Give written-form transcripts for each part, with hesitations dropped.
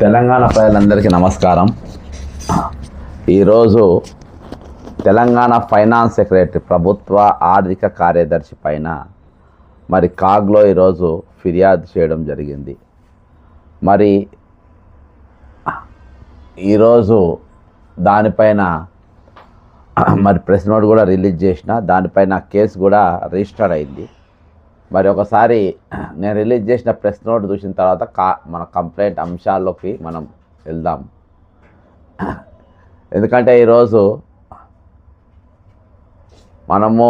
తెలంగాణ ప్రజలందరికీ నమస్కారం. ఈరోజు తెలంగాణ ఫైనాన్స్ సెక్రటరీ ప్రభుత్వ ఆర్థిక కార్యదర్శి పైన మరి కాగ్లో ఈరోజు ఫిర్యాదు చేయడం జరిగింది. మరి ఈరోజు దానిపైన మరి ప్రెస్ నోట్ కూడా రిలీజ్ చేసిన, దానిపైన కేసు కూడా రిజిస్టర్ అయింది. మరి ఒకసారి నేను రిలీజ్ చేసిన ప్రెస్ నోట్ చూసిన తర్వాత మన కంప్లైంట్ అంశాల్లోకి మనం వెళ్దాం. ఎందుకంటే ఈరోజు మనము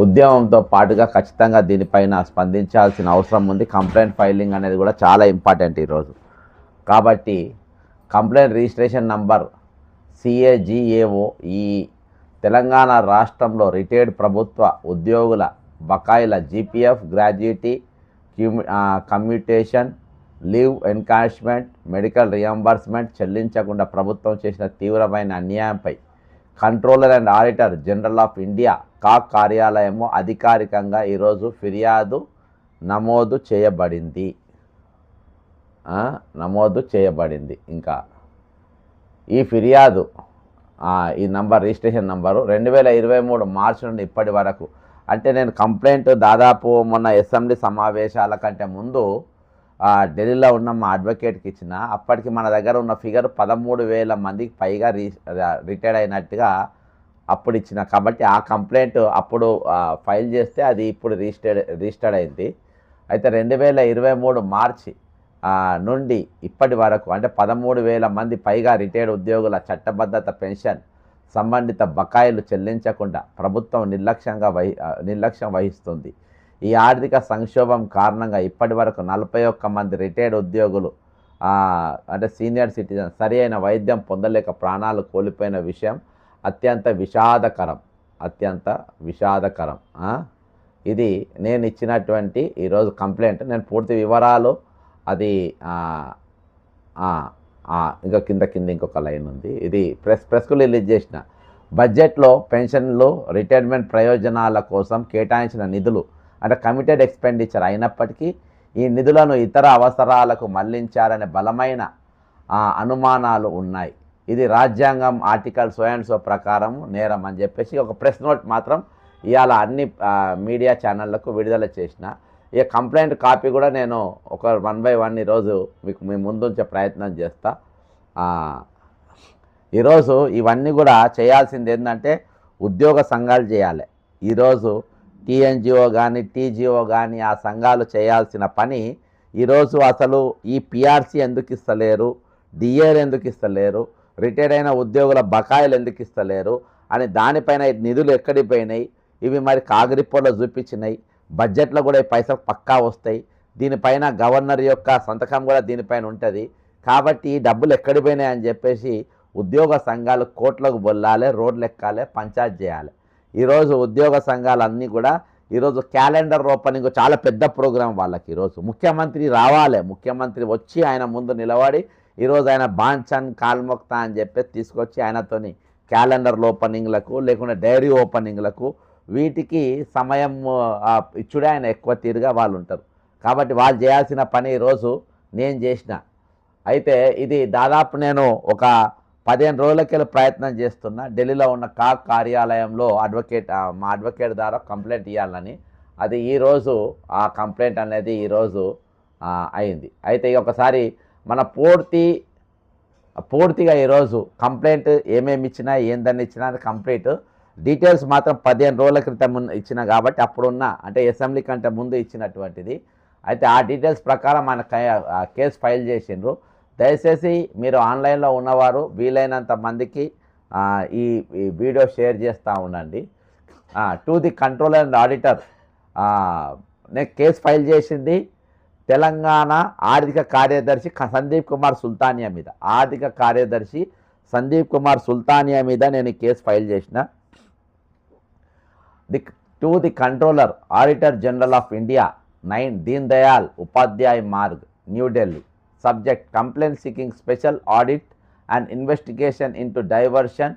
ఉద్యమంతో పాటుగా ఖచ్చితంగా దీనిపైన స్పందించాల్సిన అవసరం ఉంది. కంప్లైంట్ ఫైలింగ్ అనేది కూడా చాలా ఇంపార్టెంట్ ఈరోజు. కాబట్టి కంప్లైంట్ రిజిస్ట్రేషన్ నంబర్ CAGAO ఈ తెలంగాణ రాష్ట్రంలో రిటైర్డ్ ప్రభుత్వ ఉద్యోగుల బకాయిల GPF, gratuity, commutation, leave encashment, medical reimbursement చెల్లించకుండా ప్రభుత్వం చేసిన తీవ్రమైన అన్యాయంపై controller and auditor general of India CAG కార్యాలయము అధికారికంగా ఈరోజు ఫిర్యాదు నమోదు చేయబడింది. ఇంకా ఈ ఫిర్యాదు ఈ నంబర్ రిజిస్ట్రేషన్ నంబరు 2023 మార్చి నుండి ఇప్పటి వరకు, అంటే నేను కంప్లైంట్ దాదాపు మొన్న అసెంబ్లీ సమావేశాల కంటే ముందు ఢిల్లీలో ఉన్న మా అడ్వకేట్కి ఇచ్చిన. అప్పటికి మన దగ్గర ఉన్న ఫిగర్ 13,000 మందికి పైగా రిటైర్డ్ అయినట్టుగా అప్పుడు ఇచ్చిన. కాబట్టి ఆ కంప్లైంట్ అప్పుడు ఫైల్ చేస్తే అది ఇప్పుడు రిజిస్టర్డ్ అయింది. అయితే 2023 మార్చి నుండి ఇప్పటి వరకు అంటే 13,000 మంది పైగా రిటైర్డ్ ఉద్యోగుల చట్టబద్ధత పెన్షన్ సంబంధిత బకాయిలు చెల్లించకుండా ప్రభుత్వం నిర్లక్ష్యం వహిస్తుంది. ఈ ఆర్థిక సంక్షోభం కారణంగా ఇప్పటి వరకు 41 మంది రిటైర్డ్ ఉద్యోగులు అంటే సీనియర్ సిటిజన్ సరి అయిన వైద్యం పొందలేక ప్రాణాలు కోల్పోయిన విషయం అత్యంత విషాదకరం. ఇది నేను ఇచ్చినటువంటి ఈరోజు కంప్లైంట్. నేను పూర్తి వివరాలు అది ఇంకా కింద ఇంకొక లైన్ ఉంది. ఇది ప్రెస్కు రిలీజ్ చేసిన బడ్జెట్లో పెన్షన్లు రిటైర్మెంట్ ప్రయోజనాల కోసం కేటాయించిన నిధులు అంటే కమిటెడ్ ఎక్స్పెండిచర్ అయినప్పటికీ ఈ నిధులను ఇతర అవసరాలకు మళ్లించారనే బలమైన అనుమానాలు ఉన్నాయి. ఇది రాజ్యాంగం ఆర్టికల్ సో అండ్ సో ప్రకారం నేరం అని చెప్పేసి ఒక ప్రెస్ నోట్ మాత్రం ఇవాళ అన్ని మీడియా ఛానళ్లకు విడుదల చేసిన. ఈ కంప్లైంట్ కాపీ కూడా నేను ఒక 1 by 1 ఈరోజు మీ ముందుంచే ప్రయత్నం చేస్తా. ఈరోజు ఇవన్నీ కూడా చేయాల్సింది ఏంటంటే ఉద్యోగ సంఘాలు చేయాలి. ఈరోజు TNGO కానీ TGO కానీ ఆ సంఘాలు చేయాల్సిన పని ఈరోజు అసలు ఈ PRC ఎందుకు ఇస్తలేరు, DAలు ఎందుకు ఇస్తలేరు, రిటైర్డ్ అయిన ఉద్యోగుల బకాయిలు ఎందుకు ఇస్తలేరు అని దానిపైన నిధులు ఎక్కడికి పోయినాయి, ఇవి మరి కాగ్ రిపోర్ట్లో చూపించినాయి. బడ్జెట్లో కూడా ఈ పైసలు పక్కా వస్తాయి. దీనిపైన గవర్నర్ యొక్క సంతకం కూడా దీనిపైన ఉంటుంది. కాబట్టి ఈ డబ్బులు ఎక్కడికి పోయినాయి అని చెప్పేసి ఉద్యోగ సంఘాలు కోట్లకు బొల్లాలి, రోడ్లు ఎక్కాలి, పంచాయత్ చేయాలి. ఈరోజు ఉద్యోగ సంఘాలన్నీ కూడా ఈరోజు క్యాలెండర్ ఓపెనింగ్ చాలా పెద్ద ప్రోగ్రాం వాళ్ళకి. ఈరోజు ముఖ్యమంత్రి రావాలి, ముఖ్యమంత్రి వచ్చి ఆయన ముందు నిలబడి ఈరోజు ఆయన బాంఛన్ కాల్మొక్తా అని చెప్పేసి తీసుకొచ్చి ఆయనతోని క్యాలెండర్ ఓపెనింగ్లకు లేకుంటే డైరీ ఓపెనింగ్లకు వీటికి సమయం ఇచ్చుడే ఆయన ఎక్కువ తీరుగా వాళ్ళు ఉంటారు. కాబట్టి వాళ్ళు చేయాల్సిన పని ఈరోజు నేను చేసిన. అయితే ఇది దాదాపు నేను ఒక 15 రోజులకెళ్ళి ప్రయత్నం చేస్తున్నా. ఢిల్లీలో ఉన్న కాగ్ కార్యాలయంలో మా అడ్వకేట్ ద్వారా కంప్లైంట్ ఇవ్వాలని. అది ఈరోజు ఆ కంప్లైంట్ అనేది ఈరోజు అయింది. అయితే ఒకసారి మన పూర్తిగా ఈరోజు కంప్లైంట్ ఏమేమి ఇచ్చినా ఏందని ఇచ్చినా కంప్లీట్ డీటెయిల్స్ మాత్రం 15 రోజుల క్రితం ఇచ్చిన కాబట్టి అప్పుడున్న అంటే అసెంబ్లీ కంటే ముందు ఇచ్చినటువంటిది. అయితే ఆ డీటెయిల్స్ ప్రకారం మన కేసు ఫైల్ చేసిండ్రు. దయచేసి మీరు ఆన్లైన్లో ఉన్నవారు వీలైనంత మందికి ఈ వీడియో షేర్ చేస్తూ ఉండండి. To the controller and auditor, నేను కేసు ఫైల్ చేసింది తెలంగాణ ఆర్థిక కార్యదర్శి సందీప్ కుమార్ సుల్తానియా మీద. ఆర్థిక కార్యదర్శి సందీప్ కుమార్ సుల్తానియా మీద నేను ఈ కేసు ఫైల్ చేసిన. To the Controller, Auditor General of India, 9 Deen Dayal Upadhyay Marg, New Delhi. Subject: complaint seeking special audit and investigation into diversion,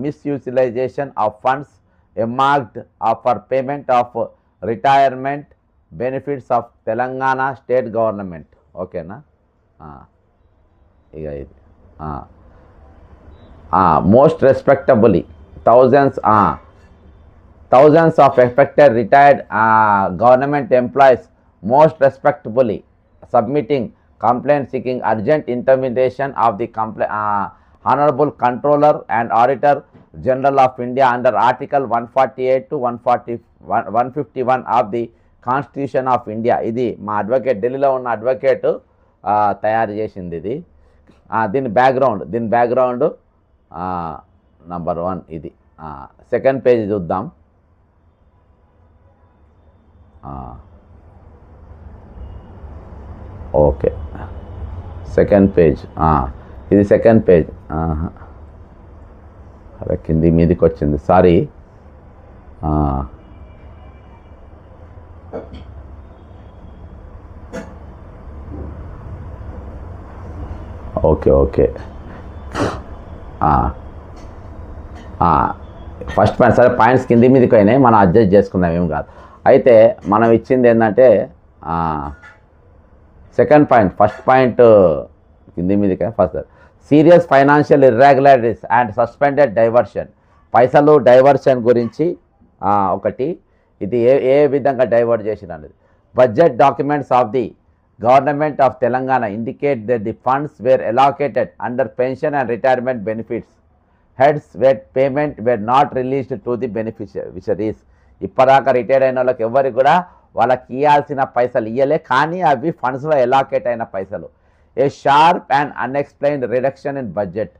misutilization of funds earmarked for payment of retirement benefits of Telangana state government. ఓకేనా. ఇక ఇది most respectably thousands of affected retired government employees most respectfully submitting complaint seeking urgent intervention of the Honorable Controller and Auditor General of India under Article 148 to 151 of the Constitution of India. ఇది మా advocate, ఢిల్లీలో ఉన్న advocate తయారు చేసింది ఇది. దీని background number 1 ఇది. Second page చూద్దాం. Okay, second page. ఇది సెకండ్ పేజ్. అదే కింది మీదికి వచ్చింది, సారీ. ఓకే ఫస్ట్ పాయింట్, సరే పాయింట్స్ కింది మీదకి అయినాయి, మనం అడ్జస్ట్ చేసుకుందాం, ఏం కాదు. అయితే మనం ఇచ్చింది ఏంటంటే సెకండ్ పాయింట్, ఫస్ట్ పాయింట్ కింది మీదకి. First serious financial irregularities and suspended diversion, పైసలు డైవర్షన్ గురించి ఒకటి. ఇది ఏ విధంగా డైవర్ట్ చేసిన అనేది. Budget documents of the Government of Telangana indicate that the funds were allocated under pension and retirement benefits heads where payment were not released to the beneficiaries. ఇప్పటిదాకా retired అయిన వాళ్ళకి ఎవరికి కూడా వాళ్ళకి ఇవ్వాల్సిన పైసలు ఇవ్వలే, కానీ అవి ఫండ్స్లో ఎలాకేట్ అయిన పైసలు. A sharp and unexplained reduction in budget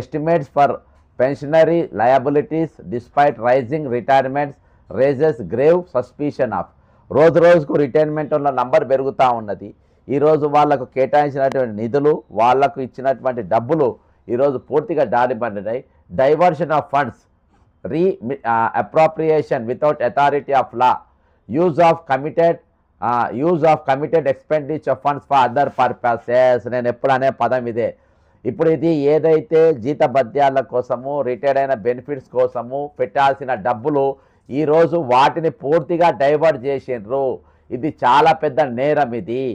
estimates for pensionary liabilities despite rising retirements raises grave suspicion of. రోజుకు రిటైర్మెంట్ ఉన్న నంబర్ పెరుగుతూ ఉన్నది. ఈరోజు వాళ్లకు కేటాయించినటువంటి నిధులు, వాళ్లకు ఇచ్చినటువంటి డబ్బులు ఈరోజు పూర్తిగా దారిపడినాయి. Diversion of funds, appropriation without authority of law, use of committed expenditure funds for other purposes. నేను ఎప్పుడు అనే పదం ఇదే. ఇప్పుడు ఇది ఏదైతే జీతభత్యాల కోసము, రిటైర్డ్ అయిన బెనిఫిట్స్ కోసము పెట్టాల్సిన డబ్బులు ఈరోజు వాటిని పూర్తిగా డైవర్ట్ చేసిండ్రు. ఇది చాలా పెద్ద నేరం ఇది.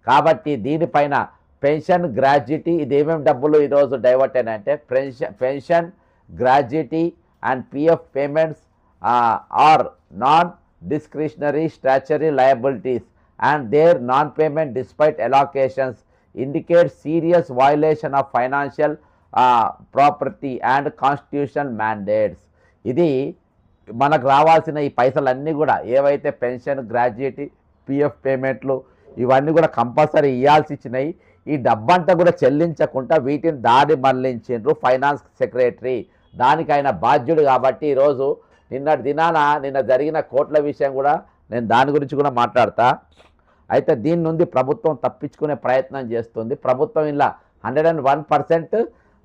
కాబట్టి దీనిపైన పెన్షన్ గ్రాడ్యుటీ, ఇది ఏమేమి డబ్బులు ఈరోజు డైవర్ట్ అయినాయంటే pension gratuity and PF payments are non discretionary statutory liabilities and their non payment despite allocations indicate serious violation of financial property and constitutional mandates. ఇది మనకు రావాల్సిన ఈ పైసలన్నీ కూడా ఏవైతే పెన్షన్ గ్రాడ్యుటీ పిఎఫ్ పేమెంట్లు ఇవన్నీ కూడా కంపల్సరీ ఇవ్వాల్సి ఇచ్చినాయి. ఈ డబ్బంతా కూడా చెల్లించకుండా వీటిని దారి మళ్లించిండ్రు ఫైనాన్స్ సెక్రటరీ. దానికి ఆయన బాధ్యుడు. కాబట్టి ఈరోజు నిన్న జరిగిన కోట్ల విషయం కూడా నేను దాని గురించి కూడా మాట్లాడతా. అయితే దీని నుండి ప్రభుత్వం తప్పించుకునే ప్రయత్నం చేస్తుంది. ప్రభుత్వం ఇలా 101%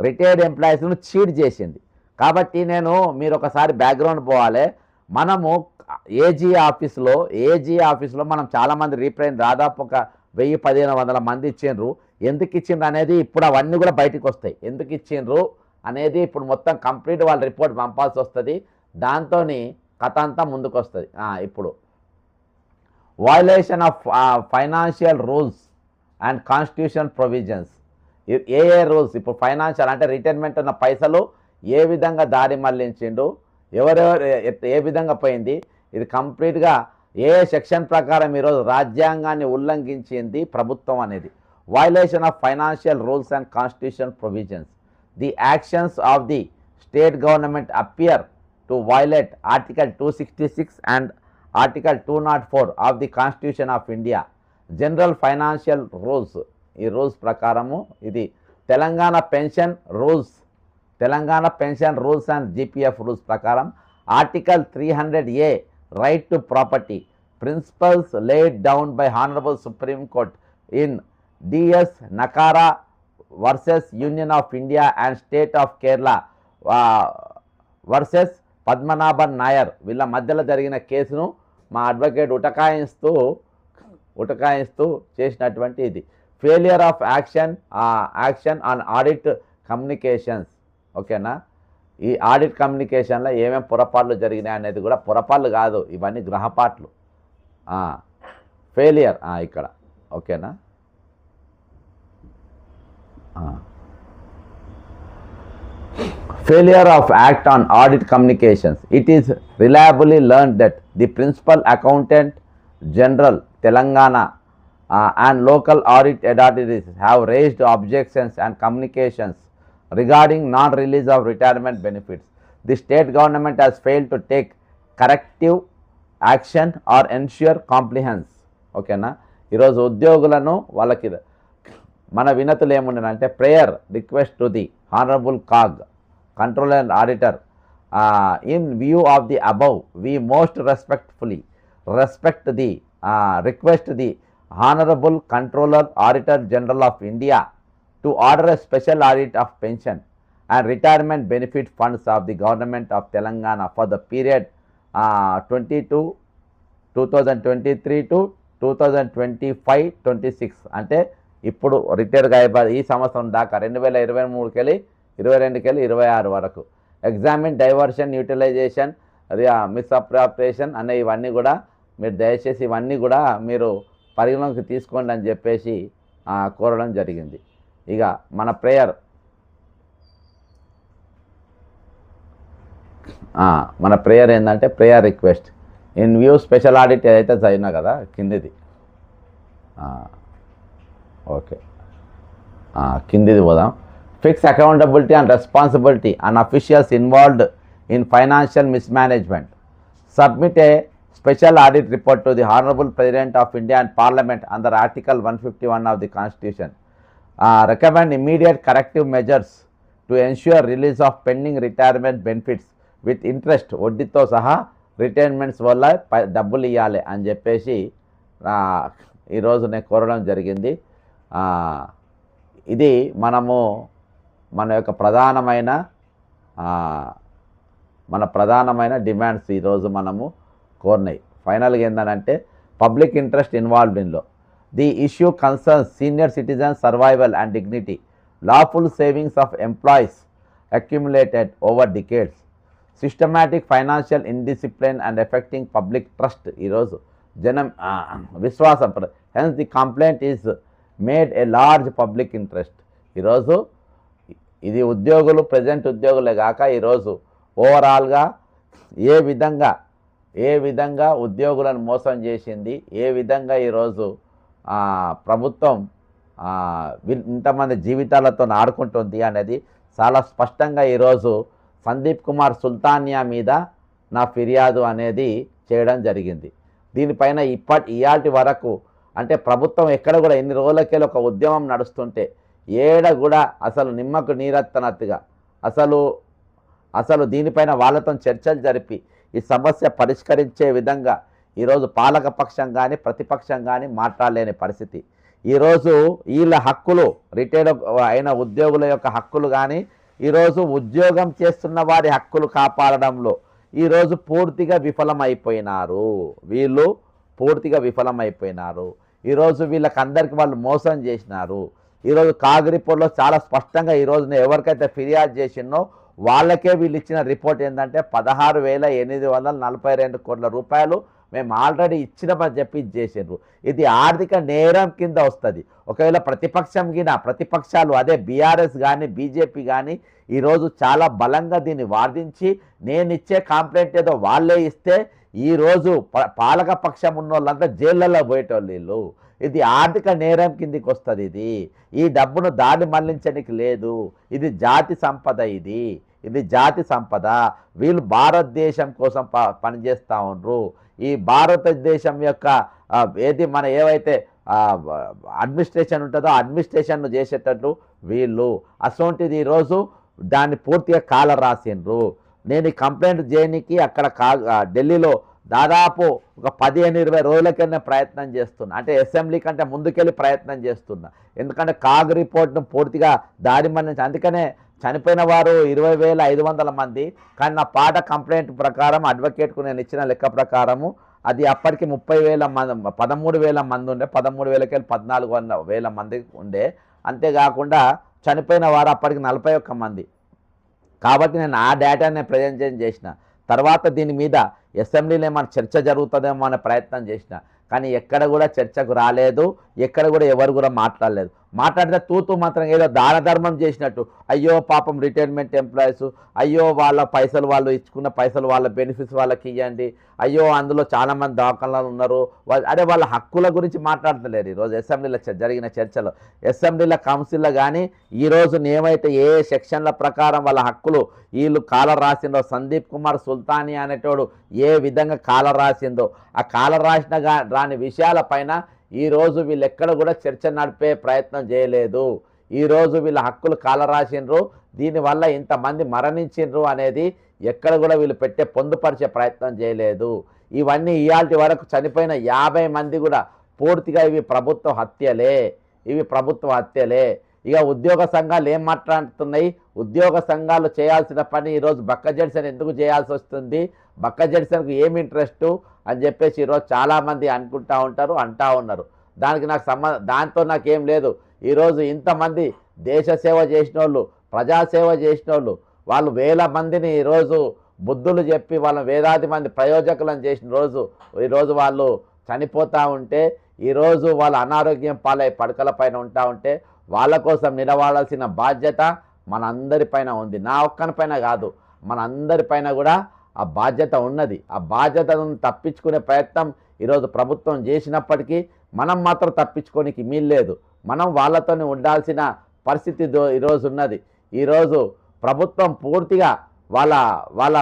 రిటైర్డ్ ఎంప్లాయీస్ను చీట్ చేసింది. కాబట్టి మీరు ఒకసారి బ్యాక్గ్రౌండ్ పోవాలి. మనము ఏజీ ఆఫీస్లో మనం చాలామంది రీప్రైన్ దాదాపు ఒక 1000-1500 మంది ఇచ్చిండ్రు. ఎందుకు ఇచ్చిండ్రు అనేది ఇప్పుడు అవన్నీ కూడా బయటకు వస్తాయి. ఎందుకు ఇచ్చిండ్రు అనేది ఇప్పుడు మొత్తం కంప్లీట్ వాళ్ళ రిపోర్ట్ పంపాల్సి వస్తుంది. దాంతో కథ అంతా ముందుకు వస్తుంది. ఇప్పుడు violation of financial rules and constitution provisions. A rules ఇప్పుడు ఫైనాన్షియల్ అంటే రిటైర్మెంట్ ఉన్న పైసలు ఏ విధంగా దారి మళ్లించిండు, ఎవరెవరు ఏ విధంగా పోయింది, ఇది కంప్లీట్గా ఏ సెక్షన్ ప్రకారం ఈరోజు రాజ్యాంగాన్ని ఉల్లంఘించింది ప్రభుత్వం అనేది. Violation of financial rules and constitution provisions. The actions of the state government appear to violate article 266 and article 204 of the constitution of India. General financial rules, ఈ రూల్స్ ప్రకారము ఇది Telangana pension rules and GPF rules ప్రకారం article 300A right to property principles laid down by honourable supreme court in DS Nakara versus union of India and state of Kerala versus Padmanabhan Nair వీళ్ళ మధ్యలో జరిగిన కేసును మా advocate ఉటకాయిస్తూ చేసినటువంటి ఇది. Failure of action on audit communications. ఓకేనా. ఈ ఆడిట్ కమ్యూనికేషన్లో ఏమేమి పొరపాట్లు జరిగినాయి అనేది కూడా, పొరపాట్లు కాదు ఇవన్నీ గ్రహపాట్లు, ఫెయిలియర్ ఇక్కడ. ఓకేనా. Failure of Act on Audit Communications. It is reliably learned that the Principal Accountant General Telangana and local audit authorities have raised objections and communications regarding non-release of retirement benefits. The state government has failed to take corrective action or ensure compliance. ఓకేనా, ఈరోజు ఉద్యోగులను వాళ్ళకి మన వినతులు ఏముండనంటే prayer request to the honourable CAG Controller and Auditor, in view of the above, we most respectfully request the Honorable Controller Auditor General of India to order a special audit of pension and retirement benefit funds of the Government of Telangana for the period 2023 to 2025-26. అంటే ఇప్పుడు రిటైర్గా అయిపోయి ఈ సంవత్సరం దాకా 2023కి వెళ్ళి 22కి వెళ్ళి 26 వరకు examine diversion utilisation misappropriation అనే ఇవన్నీ కూడా మీరు దయచేసి ఇవన్నీ కూడా మీరు పరిగణలోకి తీసుకోండి అని చెప్పేసి కోరడం జరిగింది. ఇక మన ప్రేయర్ ఏంటంటే prayer request in view special audit ఏదైతే చదివినా కదా కిందిది ఓకే కిందిది పోదాం. Fix accountability and responsibility on officials involved in financial mismanagement. Submit a special audit report to the Honorable President of India and Parliament under Article 151 of the Constitution. Recommend immediate corrective measures to ensure release of pending retirement benefits with interest వడ్డీతో సహా retirements వల్ల డబ్బులు ఇవ్వాలి అని చెప్పేసి ఈరోజు నేను కోరడం జరిగింది. ఇది మన యొక్క ప్రధానమైన డిమాండ్స్ ఈరోజు మనము కోరినాయి. ఫైనల్గా ఏంటంటే పబ్లిక్ ఇంట్రెస్ట్ ఇన్వాల్వ్డ్ ఇన్లో the issue concerns senior citizen survival and dignity, lawful savings of employees accumulated over decades, systematic financial indiscipline and effecting public trust. ఈరోజు జనం విశ్వాసం, hence the complaint is made a large public interest. ఈరోజు ఇది ఉద్యోగులు present ఉద్యోగులే కాక ఈరోజు ఓవరాల్గా ఏ విధంగా ఉద్యోగులను మోసం చేసింది, ఏ విధంగా ఈరోజు ప్రభుత్వం ఇంతమంది జీవితాలతో ఆడుకుంటుంది అనేది చాలా స్పష్టంగా ఈరోజు సందీప్ కుమార్ సుల్తానియా మీద నా ఫిర్యాదు అనేది చేయడం జరిగింది. దీనిపైన ఇయాల్టి వరకు అంటే ప్రభుత్వం ఎక్కడ కూడా ఎన్ని రోజులకెళ్ళి ఒక ఉద్యమం నడుస్తుంటే ఏడ కూడా అసలు నిమ్మకు నీరెత్తనట్టుగా అసలు దీనిపైన వాళ్ళతో చర్చలు జరిపి ఈ సమస్య పరిష్కరించే విధంగా ఈరోజు పాలకపక్షం కానీ ప్రతిపక్షం కానీ మాట్లాడలేని పరిస్థితి. ఈరోజు వీళ్ళ హక్కులు రిటైర్డ్ అయిన ఉద్యోగుల యొక్క హక్కులు కానీ ఈరోజు ఉద్యోగం చేస్తున్న వారి హక్కులు కాపాడడంలో ఈరోజు పూర్తిగా విఫలమైపోయినారు. ఈరోజు వీళ్ళకందరికీ వాళ్ళు మోసం చేసినారు. ఈరోజు కాగ్ రిపోర్ట్లో చాలా స్పష్టంగా ఈరోజు నేను ఎవరికైతే ఫిర్యాదు చేసినో వాళ్ళకే వీళ్ళు ఇచ్చిన రిపోర్ట్ ఏంటంటే 16,842 కోట్ల రూపాయలు మేము ఆల్రెడీ ఇచ్చినామని చెప్పి చేసారు. ఇది ఆర్థిక నేరం కింద వస్తుంది. ఒకవేళ ప్రతిపక్షాలు అదే బీఆర్ఎస్ కానీ బీజేపీ కానీ ఈరోజు చాలా బలంగా దీన్ని వాదించి నేను ఇచ్చే కంప్లైంట్ ఏదో వాళ్ళే ఇస్తే ఈరోజు పాలక పక్షం ఉన్న వాళ్ళంతా జైళ్ళల్లో పోయేటోళ్ళు వీళ్ళు. ఇది ఆర్థిక నేరం కిందికి వస్తుంది. ఈ డబ్బును దాడి మళ్లించడానికి లేదు. ఇది జాతి సంపద. వీళ్ళు భారతదేశం కోసం పనిచేస్తూ ఉండరు. ఈ భారతదేశం యొక్క ఏవైతే అడ్మినిస్ట్రేషన్ ఉంటుందో అడ్మినిస్ట్రేషన్ చేసేటట్లు వీళ్ళు అసోంటిది ఈరోజు దాన్ని పూర్తిగా కాల రాసిండ్రు. నేను ఈ కంప్లైంట్ చేయడానికి అక్కడ ఢిల్లీలో దాదాపు ఒక 15-20 రోజులకైనా ప్రయత్నం చేస్తున్నా. అంటే అసెంబ్లీ కంటే ముందుకెళ్ళి ప్రయత్నం చేస్తున్నా. ఎందుకంటే కాగ్ రిపోర్ట్ను పూర్తిగా దాడి మళ్లించి అందుకనే చనిపోయిన వారు 20,500 మంది. కానీ నా పాట కంప్లైంట్ ప్రకారం అడ్వకేట్కు నేను ఇచ్చిన లెక్క ప్రకారము అది అప్పటికి 30,000 మంది 13,000 మంది ఉండే 13,000కి 14,000 మంది ఉండే. అంతేకాకుండా చనిపోయిన వారు అప్పటికి 41 మంది. కాబట్టి నేను ఆ డేటాని ప్రజెంటేషన్ చేసిన తర్వాత దీని మీద అసెంబ్లీలో ఏమైనా చర్చ జరుగుతుందేమో అనే ప్రయత్నం చేసిన. కానీ ఎక్కడ కూడా చర్చకు రాలేదు. ఎక్కడ కూడా ఎవరు కూడా మాట్లాడలేదు. మాట్లాడితే తూతూ మాత్రం ఏదో దాన ధర్మం చేసినట్టు, అయ్యో పాపం రిటైర్మెంట్ ఎంప్లాయీస్, అయ్యో వాళ్ళ పైసలు వాళ్ళు ఇచ్చుకున్న పైసలు వాళ్ళ బెనిఫిట్స్ వాళ్ళకి ఇవ్వండి, అయ్యో అందులో చాలామంది దవాఖానాలు ఉన్నారు, అదే వాళ్ళ హక్కుల గురించి మాట్లాడతలేరు. ఈరోజు అసెంబ్లీలో జరిగిన చర్చలో, అసెంబ్లీలో కౌన్సిల్లో కానీ ఈరోజు ఏమైతే ఏ సెక్షన్ల ప్రకారం వాళ్ళ హక్కులు వీళ్ళు కాలర్ రాసిందో, సందీప్ కుమార్ సుల్తానీ అనేటోడు ఏ విధంగా కాలర్ రాసిందో ఆ కాలర్ రాసిన రాని విషయాలపైన ఈరోజు వీళ్ళు ఎక్కడ కూడా చర్చ నడిపే ప్రయత్నం చేయలేదు. ఈరోజు వీళ్ళ హక్కులు కాలరాసిండ్రు, దీనివల్ల ఇంతమంది మరణించిండ్రు అనేది ఎక్కడ కూడా వీళ్ళు పొందుపరిచే ప్రయత్నం చేయలేదు. ఇవన్నీ ఇవాల్టి వరకు చనిపోయిన 50 మంది కూడా పూర్తిగా ఇవి ప్రభుత్వ హత్యలే, ఇక ఉద్యోగ సంఘాలు ఏం మాట్లాడుతున్నాయి? ఉద్యోగ సంఘాలు చేయాల్సిన పని ఈరోజు బక్క జడ్సన్ ఎందుకు చేయాల్సి వస్తుంది, బక్క జడ్సన్కు ఏమి ఇంట్రెస్టు అని చెప్పేసి ఈరోజు చాలామంది అంటూ ఉన్నారు. దానికి దాంతో నాకేం లేదు. ఈరోజు ఇంతమంది దేశ సేవ చేసిన వాళ్ళు, ప్రజాసేవ చేసిన వాళ్ళు వేల మందిని ఈరోజు బుద్ధులు చెప్పి వాళ్ళ వేలాది మంది ప్రయోజకులను చేసిన ఈరోజు వాళ్ళు చనిపోతూ ఉంటే, ఈరోజు వాళ్ళ అనారోగ్యం పాలై పడకల పైన ఉంటా ఉంటే వాళ్ళ కోసం నిలబడాల్సిన బాధ్యత మనందరిపైన ఉంది. నా ఒక్కనిపైన కాదు, మనందరిపైన కూడా ఆ బాధ్యత ఉన్నది. ఆ బాధ్యతను తప్పించుకునే ప్రయత్నం ఈరోజు ప్రభుత్వం చేసినప్పటికీ మనం మాత్రం తప్పించుకోనికి వీల్లేదు. మనం వాళ్ళతోనే ఉండాల్సిన పరిస్థితి ఈరోజు ఉన్నది. ఈరోజు ప్రభుత్వం పూర్తిగా వాళ్ళ వాళ్ళ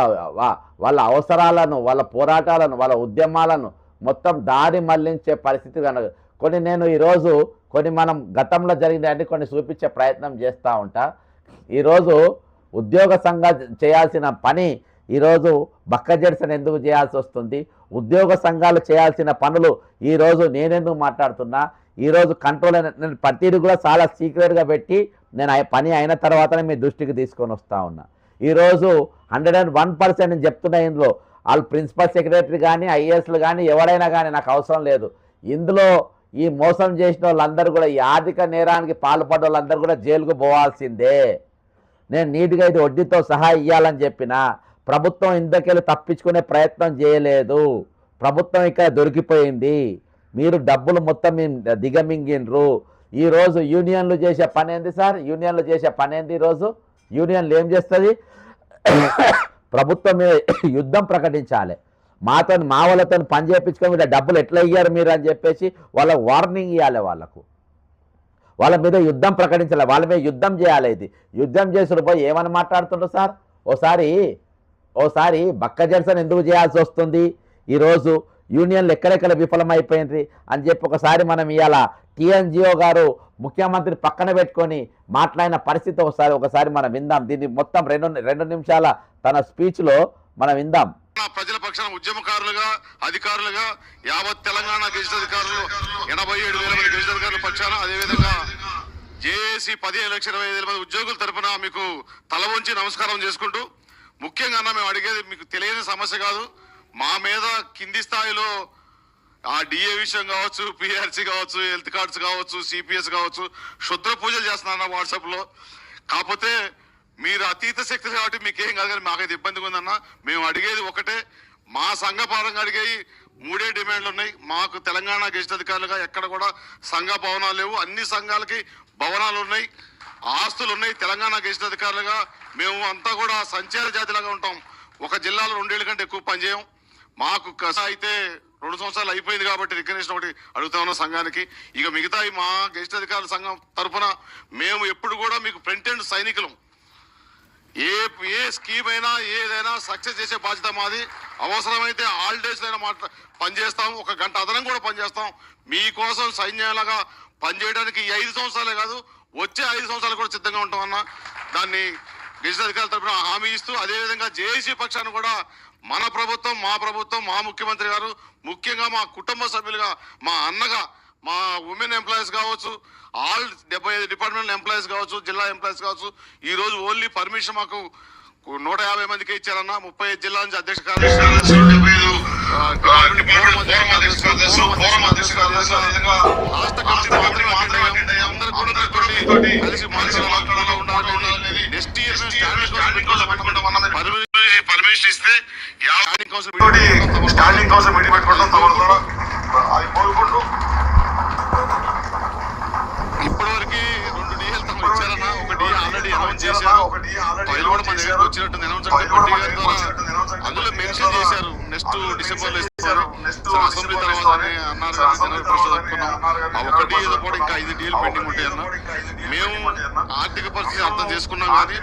వాళ్ళ అవసరాలను, వాళ్ళ పోరాటాలను, వాళ్ళ ఉద్యమాలను మొత్తం దారి మళ్లించే పరిస్థితి కనుక నేను ఈరోజు మనం గతంలో జరిగినవన్నీ కొన్ని చూపించే ప్రయత్నం చేస్తూ ఉంటా. ఈరోజు ఉద్యోగ సంఘాలు చేయాల్సిన పని ఈరోజు బక్క జడ్సన్ ఎందుకు చేయాల్సి వస్తుంది? ఉద్యోగ సంఘాలు చేయాల్సిన పనులు ఈరోజు నేనెందుకు మాట్లాడుతున్నా? ఈరోజు కంట్రోల్ నేను ప్రతిదీ కూడా చాలా సీక్రెట్గా పెట్టి నేను పని అయిన తర్వాతనే మీ దృష్టికి తీసుకొని వస్తూ ఉన్నా. ఈరోజు 101% నేను చెప్తున్నా. ఇందులో వాళ్ళు ప్రిన్సిపల్ సెక్రటరీ కానీ, ఐఏఎస్లు కానీ, ఎవరైనా కానీ నాకు అవసరం లేదు. ఇందులో ఈ మోసం చేసిన వాళ్ళందరూ కూడా, ఈ ఆర్థిక నేరానికి పాల్పడ్డ వాళ్ళందరూ కూడా జైలుకు పోవాల్సిందే. నేను నీట్గా ఇది వడ్డీతో సహా ఇవ్వాలని చెప్పిన ప్రభుత్వం ఇందుకెళ్ళి తప్పించుకునే ప్రయత్నం చేయలేదు. ప్రభుత్వం ఇక్కడ దొరికిపోయింది. మీరు డబ్బులు మొత్తం దిగమింగిండ్రు. ఈరోజు యూనియన్లు చేసే పని ఏంది సార్? యూనియన్లు చేసే పని ఏంది? ఈరోజు యూనియన్లు ఏం చేస్తుంది? ప్రభుత్వం మీద యుద్ధం ప్రకటించాలి. మా వాళ్ళతో పని చేయించుకొని మీద డబ్బులు ఎట్లా ఇయ్యారు మీరు అని చెప్పేసి వాళ్ళకు వార్నింగ్ ఇవ్వాలి. వాళ్ళ మీద యుద్ధం ప్రకటించాలి, వాళ్ళ మీద యుద్ధం చేయాలి. ఇది యుద్ధం చేసిన పోయి ఏమని మాట్లాడుతుండ్రు సార్? ఓసారి బక్క జడ్సన్ ఎందుకు చేయాల్సి వస్తుంది? ఈరోజు యూనియన్లు ఎక్కడెక్కడ విఫలమైపోయింది అని చెప్పి ఒకసారి మనం ఇవాళ టీఎన్జిఓ గారు ముఖ్యమంత్రి పక్కన పెట్టుకొని మాట్లాడిన పరిస్థితి ఒకసారి మనం విందాం. దీన్ని మొత్తం 2 నిమిషాల తన స్పీచ్లో మనం విందాం. ప్రజల పక్షాన ఉద్యమకారులుగా, అధికారులుగా, యావత్ తెలంగాణ గెజిట్ అధికారులు 87,000 మంది గెజిట్ అధికారుల పక్షాన, అదేవిధంగా జేఏసీ 15,20,000 మంది ఉద్యోగుల తరఫున మీకు తల వంచి నమస్కారం చేసుకుంటూ, ముఖ్యంగా మేము అడిగేది మీకు తెలియని సమస్య కాదు. మా మీద కింది స్థాయిలో ఆ డిఏ విషయం కావచ్చు, పిఆర్సీ కావచ్చు, హెల్త్ కార్డ్స్ కావచ్చు, సిపిఎస్ కావచ్చు, క్షుద్ర పూజలు చేస్తున్నారు వాట్సాప్లో. కాకపోతే మీరు అతీత శక్తి కాబట్టి మీకేం కాదు, కానీ మాకైతే ఇబ్బందిగా ఉందన్న. మేము అడిగేది ఒకటే, మా సంఘ పరంగా అడిగేవి 3 డిమాండ్లు ఉన్నాయి. మాకు తెలంగాణ గెజిట్ అధికారులుగా ఎక్కడ కూడా సంఘ భవనాలు లేవు. అన్ని సంఘాలకి భవనాలు ఉన్నాయి, ఆస్తులు ఉన్నాయి. తెలంగాణ గెజిట్ అధికారులుగా మేము అంతా కూడా సంచార జాతిలాగా ఉంటాం. ఒక జిల్లాలో 2 ఏళ్ల కంటే ఎక్కువ పనిచేయం. మాకు అయితే 2 సంవత్సరాలు అయిపోయింది కాబట్టి రికగ్నేషన్ ఒకటి అడుగుతా ఉన్న సంఘానికి. ఇక మిగతా మా గెజిట్ అధికారుల సంఘం తరఫున మేము ఎప్పుడు కూడా మీకు ఫ్రంట్ ఎండ్ సైనికులం. ఏ స్కీమ్ అయినా ఏదైనా సక్సెస్ చేసే బాధ్యత మాది. అవసరమైతే హాలిడేస్ అయినా పనిచేస్తాం, 1 గంట అదనం కూడా పనిచేస్తాం. మీకోసం సైన్యాలుగా పనిచేయడానికి ఈ 5 సంవత్సరాలే కాదు, వచ్చే 5 సంవత్సరాలు కూడా సిద్ధంగా ఉంటామన్నా. దాన్ని గెజిట్ అధికారుల తరఫున హామీ ఇస్తూ, అదేవిధంగా జేఏసీ పక్షాన్ని కూడా మన ప్రభుత్వం, మా ముఖ్యమంత్రి గారు, ముఖ్యంగా మా కుటుంబ సభ్యులుగా, మా అన్నగా, మా ఉమెన్ ఎంప్లాయీస్ కావచ్చు, ఆల్ 75 డిపార్ట్మెంట్ ఎంప్లాయీస్ కావచ్చు, జిల్లా ఎంప్లాయీస్ కావచ్చు, ఈ రోజు ఓన్లీ పర్మిషన్ మాకు 150 మందికి ఇచ్చారన్న. 35 జిల్లాల నుంచి అధ్యక్ష కార్యదర్శి, పర్మిషన్ ఇస్తే స్టాండింగ్ కౌన్సిల్ మీటింగ్ పెట్టుకుంటాం. అది కోరుకుంటూ ఇప్పటివరకు చేశారు. ఫైల్ కూడా మన దగ్గరకు వచ్చినట్టు అనౌన్స్మెంట్ బట్టి గారి ద్వారా అందులో మెన్షన్ చేశారు. నెక్స్ట్ డిసెంబర్ లో ఇస్తారు అసెంబ్లీ తర్వాత అన్నారు. జనరల్ పరిషత్ ఒప్పుకున్నాం. ఆ ఒకటి ఏదో కూడా ఇంకా 5 డీలు పెండింగ్ ఉంటాయి అన్న. మేము ఆర్థిక పరిస్థితి అర్థం చేసుకున్నాం కానీ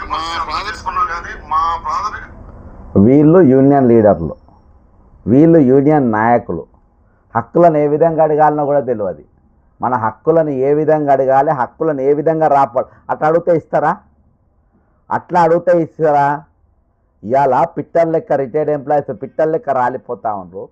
మా ప్రాథమిక వీళ్ళు యూనియన్ లీడర్లు, వీళ్ళు యూనియన్ నాయకులు. హక్కులను ఏ విధంగా అడగాలనో కూడా తెలియదు. మన హక్కులను ఏ విధంగా అడగాలి, హక్కులను ఏ విధంగా అట్లా అడిగితే ఇస్తారా? అట్లా అడిగితే ఇస్తారా? ఇవాళ పిట్టల లెక్క రిటైర్డ్ ఎంప్లాయీస్ పిట్టల లెక్క రాలిపోతూ ఉన్నారు.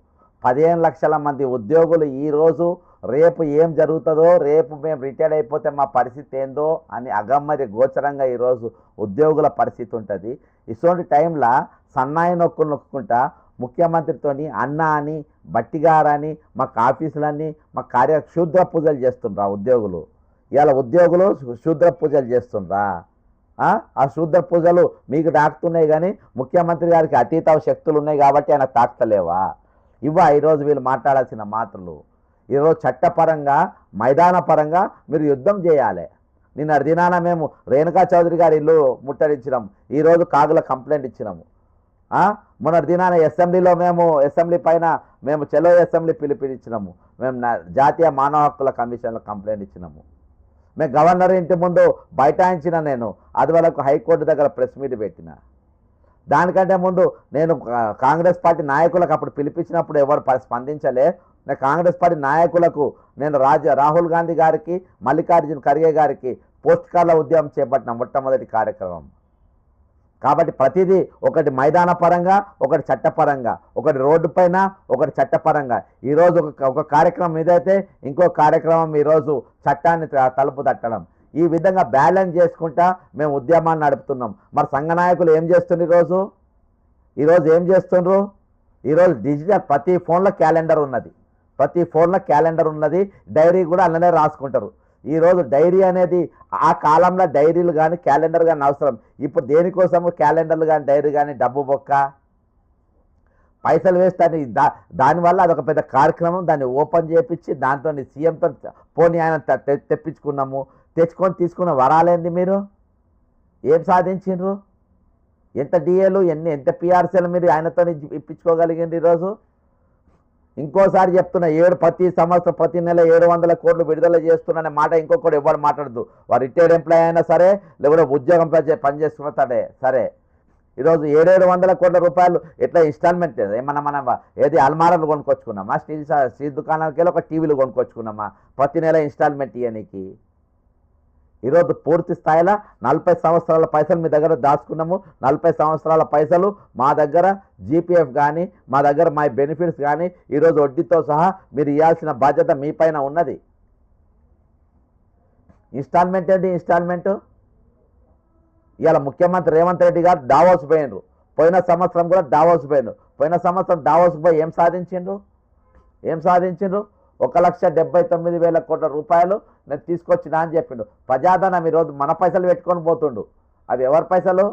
15 లక్షల మంది ఉద్యోగులు ఈరోజు రేపు ఏం జరుగుతుందో, రేపు మేము రిటైర్డ్ అయిపోతే మా పరిస్థితి ఏందో అని అగమ్మది గోచరంగా ఈరోజు ఉద్యోగుల పరిస్థితి ఉంటుంది. ఇటువంటి టైంలో సన్నాయి నొక్కుంటా ముఖ్యమంత్రితోని అన్న అని బట్టిగారని మాకు ఆఫీసులన్నీ మా శూద్ర పూజలు చేస్తుండ్రా ఉద్యోగులు. ఇవాళ ఉద్యోగులు శూద్ర పూజలు చేస్తుండ్రా. ఆ శూద్ర పూజలు మీకు తాకుతున్నాయి కానీ ముఖ్యమంత్రి గారికి అతీత శక్తులు ఉన్నాయి కాబట్టి ఆయన తాకుతలేవా? ఈరోజు వీళ్ళు మాట్లాడాల్సిన మాటలు. ఈరోజు చట్టపరంగా మైదాన పరంగా మీరు యుద్ధం చేయాలి. నిన్న దినాన మేము రేణుకా చౌదరి గారి ఇల్లు ముట్టడించినాము. ఈరోజు కాగుల కంప్లైంట్ ఇచ్చినాము. మొన్నటి దినాన అసెంబ్లీలో అసెంబ్లీ పైన మేము చెలో అసెంబ్లీ పిలిపించినాము. మేము జాతీయ మానవ హక్కుల కమిషన్లో కంప్లైంట్ ఇచ్చినాము. మేము గవర్నర్ ఇంటి ముందు బైఠాయించిన. నేను అది వరకు హైకోర్టు దగ్గర ప్రెస్ మీట్ పెట్టిన. దానికంటే ముందు నేను కాంగ్రెస్ పార్టీ నాయకులకు అప్పుడు పిలిపించినప్పుడు ఎవరు స్పందించలే. నేను కాంగ్రెస్ పార్టీ నాయకులకు నేను రాహుల్ గాంధీ గారికి, మల్లికార్జున ఖర్గే గారికి పోస్ట్ కార్డుల ఉద్యమం చేపట్టిన మొట్టమొదటి కార్యక్రమం. కాబట్టి ప్రతిదీ ఒకటి మైదాన పరంగా, ఒకటి చట్టపరంగా, ఒకటి రోడ్డు పైన, ఒకటి చట్టపరంగా. ఈరోజు ఒక కార్యక్రమం ఇదైతే ఇంకో కార్యక్రమం ఈరోజు చట్టాన్ని తలుపు తట్టడం. ఈ విధంగా బ్యాలెన్స్ చేసుకుంటా మేము ఉద్యమాన్ని నడుపుతున్నాం. మరి సంఘ నాయకులు ఏం చేస్తున్నారు? ఈరోజు ఏం చేస్తుండ్రు? ఈరోజు డిజిటల్ ప్రతి ఫోన్లో క్యాలెండర్ ఉన్నది. డైరీ కూడా అలానే రాసుకుంటారు. ఈరోజు డైరీ అనేది ఆ కాలంలో డైరీలు కానీ క్యాలెండర్ కానీ అవసరం. ఇప్పుడు దేనికోసము క్యాలెండర్లు కానీ డైరీ కానీ డబ్బు బొక్క పైసలు వేస్తాను. దానివల్ల అదొక పెద్ద కార్యక్రమం. దాన్ని ఓపెన్ చేయించి దాంతో సీఎంతో పోనీ ఆయన తెచ్చుకొని తీసుకున్న వరాలేంది? మీరు ఏం సాధించిండ్రు? ఎంత డిఏలు ఎంత పిఆర్సీలు మీరు ఆయనతో ఇప్పించుకోగలిగింది? ఈరోజు ఇంకోసారి చెప్తున్నా, ప్రతి సంవత్సరం ప్రతి నెల 700 కోట్లు విడుదల చేస్తున్న మాట ఇంకొకటి ఎవరు మాట్లాడదు. వారు రిటైర్డ్ ఎంప్లాయీ అయినా సరే, లేకపోతే ఉద్యోగం పనిచేస్తున్న సరే. ఈరోజు 700 కోట్ల రూపాయలు ఎట్లా ఇన్స్టాల్మెంట్ మనం ఏది అల్మారాలు కొనుక్కొచ్చుకున్నామా? స్టీల్ దుకాణాలకి వెళ్ళి ఒక టీవీలు కొనుక్కొచ్చుకున్నామా ప్రతి నెల ఇన్స్టాల్మెంట్ ఇవ్వడానికి? ఈరోజు పూర్తి స్థాయిలో 40 సంవత్సరాల పైసలు మీ దగ్గర దాచుకున్నాము. 40 సంవత్సరాల పైసలు మా దగ్గర జీపీఎఫ్ కానీ, మా దగ్గర మై బెనిఫిట్స్ కానీ ఈరోజు వడ్డీతో సహా మీరు ఇవ్వాల్సిన బాధ్యత మీ పైన ఉన్నది. ఇన్స్టాల్మెంట్ ఏంటి? ఇవాళ ముఖ్యమంత్రి రేవంత్ రెడ్డి గారు దావోస్ పోయినరు. పోయిన సంవత్సరం కూడా దావోస్ పోయినరు. పోయిన సంవత్సరం దావోస్ పోయి ఏం సాధించిండ్రు? 1,79,000 కోట్ల రూపాయలు నేను తీసుకొచ్చినా అని చెప్పిండు. ప్రజాధనం ఈరోజు మన పైసలు పెట్టుకొని పోతుండు. అవి ఎవరి పైసలు?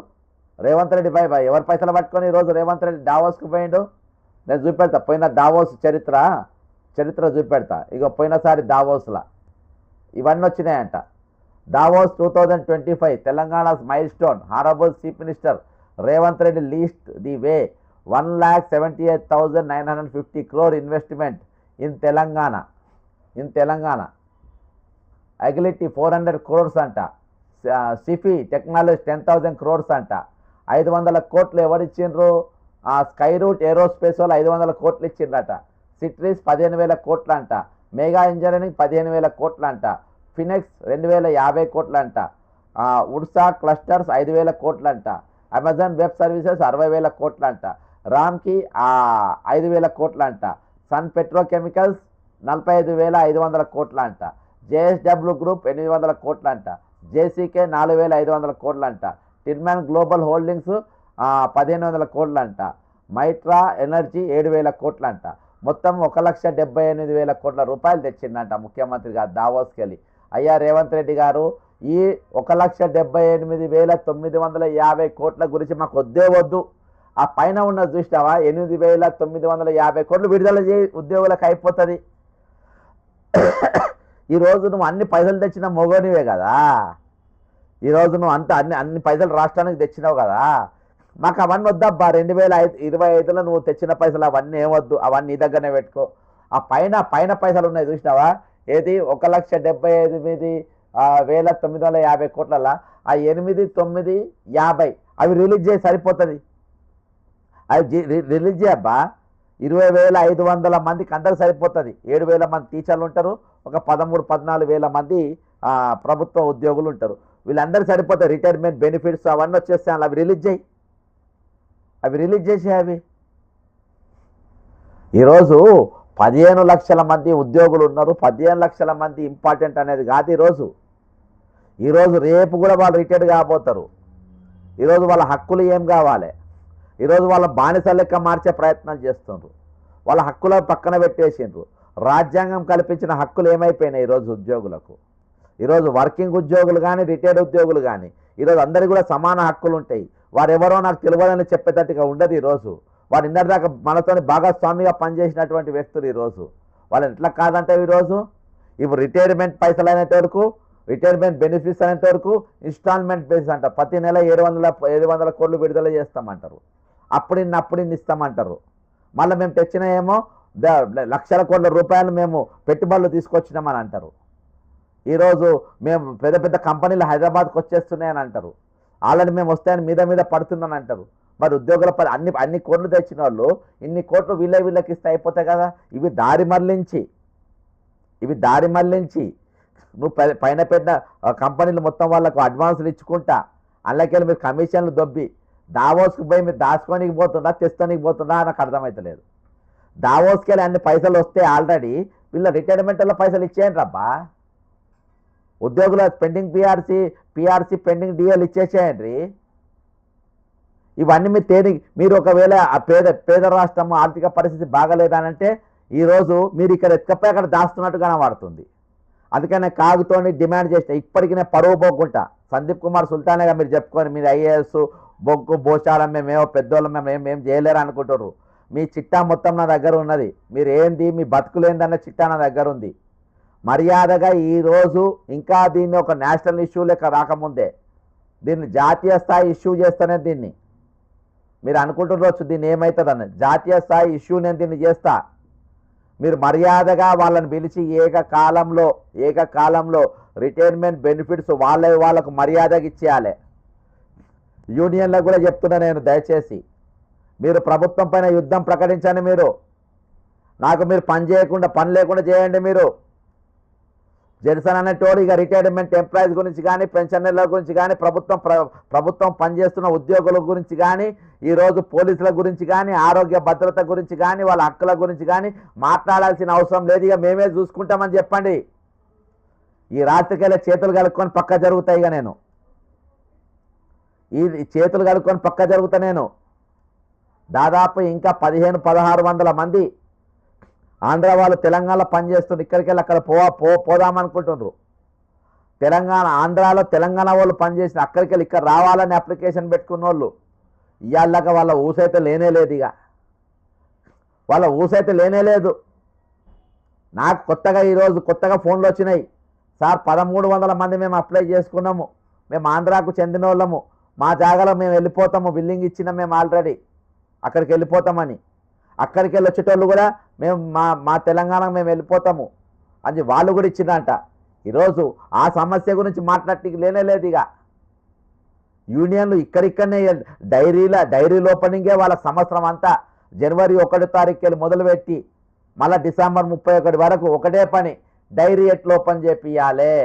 రేవంత్ రెడ్డి పై ఎవరి పైసలు పట్టుకొని ఈరోజు రేవంత్ రెడ్డి దావోస్కి పోయిండు. నేను చూపెడతా పోయిన దావోస్ చరిత్ర చూపెడతా. ఇక పోయినసారి దావోస్లా ఇవన్నీ వచ్చినాయంట. దావోస్ 2025 తెలంగాణ's milestone. Honorable Chief Minister Revanth Reddy లీస్ట్ the way 1,78,950 crore investment in తెలంగాణ. అగిలిటీ 400 crores అంట. సిఫీ టెక్నాలజీ 10,000 crores అంట. 500 కోట్లు ఎవరిచ్చిండ్రు? స్కై రూట్ ఏరోస్పేస్ వాళ్ళు 500 కోట్లు ఇచ్చిండ్రట. సిట్రీస్ 15,000 కోట్లు అంట. మెగా ఇంజనీరింగ్ 15,000 కోట్లు అంట. ఫినిక్స్ 2,050 కోట్లు అంట. ఉడ్సా క్లస్టర్స్ 5,000 కోట్లు అంట. అమెజాన్ వెబ్ సర్వీసెస్ 60,000 కోట్లు అంట. రామ్కి 5,000 కోట్లు అంట. సన్ పెట్రోకెమికల్స్ 45,500 కోట్లు అంట. జేఎస్డబ్ల్యూ గ్రూప్ 800 కోట్లు అంట. జేసీకే 4,500 కోట్లు అంట. టిర్మాన్ గ్లోబల్ హోల్డింగ్స్ 1,500 కోట్లు అంట. మైట్రా ఎనర్జీ 7,000 కోట్లు అంట. మొత్తం 1,78,000 కోట్ల రూపాయలు తెచ్చిందంట ముఖ్యమంత్రి గారు దావోస్కి వెళ్ళి. అయ్యా రేవంత్ రెడ్డి గారు, ఈ 1,78,950 కోట్ల గురించి మాకు వద్దు. ఆ పైన ఉన్న చూసినావా 8,950 కోట్లు విడుదల చేయి, ఉద్యోగులకు అయిపోతుంది. ఈరోజు నువ్వు అన్ని పైసలు తెచ్చిన మొగోనివే కదా. ఈరోజు నువ్వు అంత అన్ని పైసలు రాష్ట్రానికి తెచ్చినావు కదా, మాకు అవన్నీ వద్దబ్బా. 2025లో నువ్వు తెచ్చిన పైసలు అవన్నీ ఏమొద్దు, అవన్నీ నీ దగ్గరనే పెట్టుకో. ఆ పైన పైసలు ఉన్నాయి చూసినావా, ఏది 1,78,950 కోట్లలో ఆ 8, 9, 50 అవి రిలీజ్ చేసి సరిపోతుంది. అవి రిలీజ్ చేయబ్బా. 20,500 మందికి అందరికి సరిపోతుంది. 7,000 మంది టీచర్లు ఉంటారు, ఒక 13, 14,000 మంది ప్రభుత్వ ఉద్యోగులు ఉంటారు. వీళ్ళందరూ సరిపోతాయి. రిటైర్మెంట్ బెనిఫిట్స్ అవన్నీ వచ్చేస్తాయి. అవి రిలీజ్ చేసి అవి ఈరోజు 15 లక్షల మంది ఉద్యోగులు ఉన్నారు. 15 లక్షల మంది ఇంపార్టెంట్ అనేది కాదు. ఈరోజు రేపు కూడా వాళ్ళు రిటైర్డ్ కాబోతారు. ఈరోజు వాళ్ళ హక్కులు ఏం కావాలి, ఈరోజు వాళ్ళ బానిస లెక్క మార్చే ప్రయత్నం చేస్తున్నారు. వాళ్ళ హక్కుల పక్కన పెట్టేసిండ్రు. రాజ్యాంగం కల్పించిన హక్కులు ఏమైపోయినాయి ఈరోజు ఉద్యోగులకు? ఈరోజు వర్కింగ్ ఉద్యోగులు కానీ రిటైర్డ్ ఉద్యోగులు కానీ ఈరోజు అందరికీ కూడా సమాన హక్కులు ఉంటాయి. వారెవరో నాకు తెలియదని చెప్పేటట్టుగా ఉండదు. ఈరోజు వాడు ఇందరిదాకా మనతోని భాగస్వామిగా పనిచేసినటువంటి వ్యక్తులు ఈరోజు వాళ్ళని ఎట్లా కాదంటే ఈరోజు ఇప్పుడు రిటైర్మెంట్ పైసలు అనేంత వరకు, రిటైర్మెంట్ బెనిఫిట్స్ అనేంత వరకు ఇన్స్టాల్మెంట్ బేసిస్ అంటారు. ప్రతి నెల 700 కోట్లు విడుదల చేస్తామంటారు. అప్పుడు ఇస్తామంటారు. మళ్ళీ మేము తెచ్చిన ఏమో లక్షల కోట్ల రూపాయలు మేము పెట్టుబడులు తీసుకొచ్చినామని అంటారు. ఈరోజు మేము పెద్ద పెద్ద కంపెనీలు హైదరాబాద్కి వచ్చేస్తున్నాయని అంటారు. ఆల్రెడీ మేము వస్తాయని మీద పడుతున్నాను అంటారు. మరి ఉద్యోగుల అన్ని కోట్లు తెచ్చిన వాళ్ళు ఇన్ని కోట్లు వీళ్ళకి ఇస్తే అయిపోతాయి కదా. ఇవి దారి మళ్ళించి నువ్వు పైన పెట్టిన కంపెనీలు మొత్తం వాళ్ళకు అడ్వాన్సులు ఇచ్చుకుంటా అందులోకెళ్ళి మీరు కమిషన్లు దొబ్బి దావోస్కి పోయి మీరు దాచుకోనికి పోతుందా తెస్తానికి పోతుందా నాకు అర్థమవుతలేదు. దావోస్కి వెళ్ళి అన్ని పైసలు వస్తే ఆల్రెడీ వీళ్ళ రిటైర్మెంట్లో పైసలు ఇచ్చేయండి రబ్బా. ఉద్యోగుల పెండింగ్ పిఆర్సీ పెండింగ్ డిఎల్ ఇచ్చేసేయండి. ఇవన్నీ మీరు ఒకవేళ ఆ పేద రాష్ట్రము ఆర్థిక పరిస్థితి బాగలేదనంటే ఈరోజు మీరు ఇక్కడ ఎత్తుకపోయి అక్కడ దాస్తున్నట్టు కనబడుతుంది. అందుకనే కాగుతోని డిమాండ్ చేసిన ఇప్పటికీ నేను పరువు పోకుంటా. సందీప్ కుమార్ సుల్తానేగా మీరు చెప్పుకొని మీరు ఐఏఎస్ బొగ్గు భోషాలం మేమేమో పెద్దోళ్ళం మేమేం చేయలేరు అనుకుంటారు. మీ చిట్టా మొత్తం నా దగ్గర ఉన్నది. మీరు ఏంది మీ బతుకులేందన్న చిట్టా నా దగ్గర ఉంది. మర్యాదగా ఈరోజు ఇంకా దీన్ని ఒక నేషనల్ ఇష్యూ లెక్క రాకముందే దీన్ని జాతీయ స్థాయి ఇష్యూ చేస్తానే దీన్ని మీరు అనుకుంటున్నారు దీన్ని ఏమవుతుందని. జాతీయ స్థాయి ఇష్యూ నేను దీన్ని చేస్తా. మీరు మర్యాదగా వాళ్ళని పిలిచి ఏకకాలంలో రిటైర్మెంట్ బెనిఫిట్స్ వాళ్ళకు మర్యాదగా ఇచ్చేయాలి. యూనియన్లకు కూడా చెప్తున్నా నేను, దయచేసి మీరు ప్రభుత్వం పైన యుద్ధం ప్రకటించండి. మీరు పని లేకుండా చేయండి. మీరు జెన్సన్ అనేటోడు ఇక రిటైర్మెంట్ ఎంప్లాయీస్ గురించి కానీ పెన్షనర్ల గురించి కానీ ప్రభుత్వం పనిచేస్తున్న ఉద్యోగుల గురించి కానీ ఈరోజు పోలీసుల గురించి కానీ ఆరోగ్య భద్రత గురించి కానీ వాళ్ళ హక్కుల గురించి కానీ మాట్లాడాల్సిన అవసరం లేదు. ఇక మేమే చూసుకుంటామని చెప్పండి. ఈ రాత్రికెళ్ళే చేతులు కలుపుకొని పక్క జరుగుతాయి. ఇక నేను ఈ చేతులు కలుపుకొని పక్క జరుగుతా. నేను దాదాపు ఇంకా 1500-1600 మంది ఆంధ్ర వాళ్ళు తెలంగాణలో పనిచేస్తుండ్రు. ఇక్కడికి వెళ్ళి అక్కడ పోదామనుకుంటున్నారు. ఆంధ్రాలో తెలంగాణ వాళ్ళు పనిచేసిన అక్కడికి వెళ్ళి ఇక్కడ రావాలని అప్లికేషన్ పెట్టుకున్న వాళ్ళు ఇవాళగా వాళ్ళ ఊసైతే లేనేలేదు. ఇక వాళ్ళ ఊసైతే లేనేలేదు. నాకు ఈరోజు కొత్తగా ఫోన్లు వచ్చినాయి. సార్ 1300 మంది మేము అప్లై చేసుకున్నాము, మేము ఆంధ్రాకు చెందిన వాళ్ళము, మా జాగాలో మేము వెళ్ళిపోతాము, బిల్లింగ్ ఇచ్చినాం మేము ఆల్రెడీ, అక్కడికి వెళ్ళిపోతామని. అక్కడికి వెళ్ళి వచ్చేటోళ్ళు కూడా మేము మా తెలంగాణకు మేము వెళ్ళిపోతాము అని వాళ్ళు కూడా ఇచ్చినంట. ఈరోజు ఆ సమస్య గురించి మాట్లాడటానికి లేనేలేదు. ఇక యూనియన్లు ఇక్కడిక్కడనే డైరీల ఓపెనింగే వాళ్ళ సంవత్సరం అంతా జనవరి 1 తారీఖు వెళ్ళి మొదలుపెట్టి మళ్ళీ డిసెంబర్ 31 వరకు ఒకటే పని, డైరీ ఎట్లా ఓపెన్ చేపియాలి,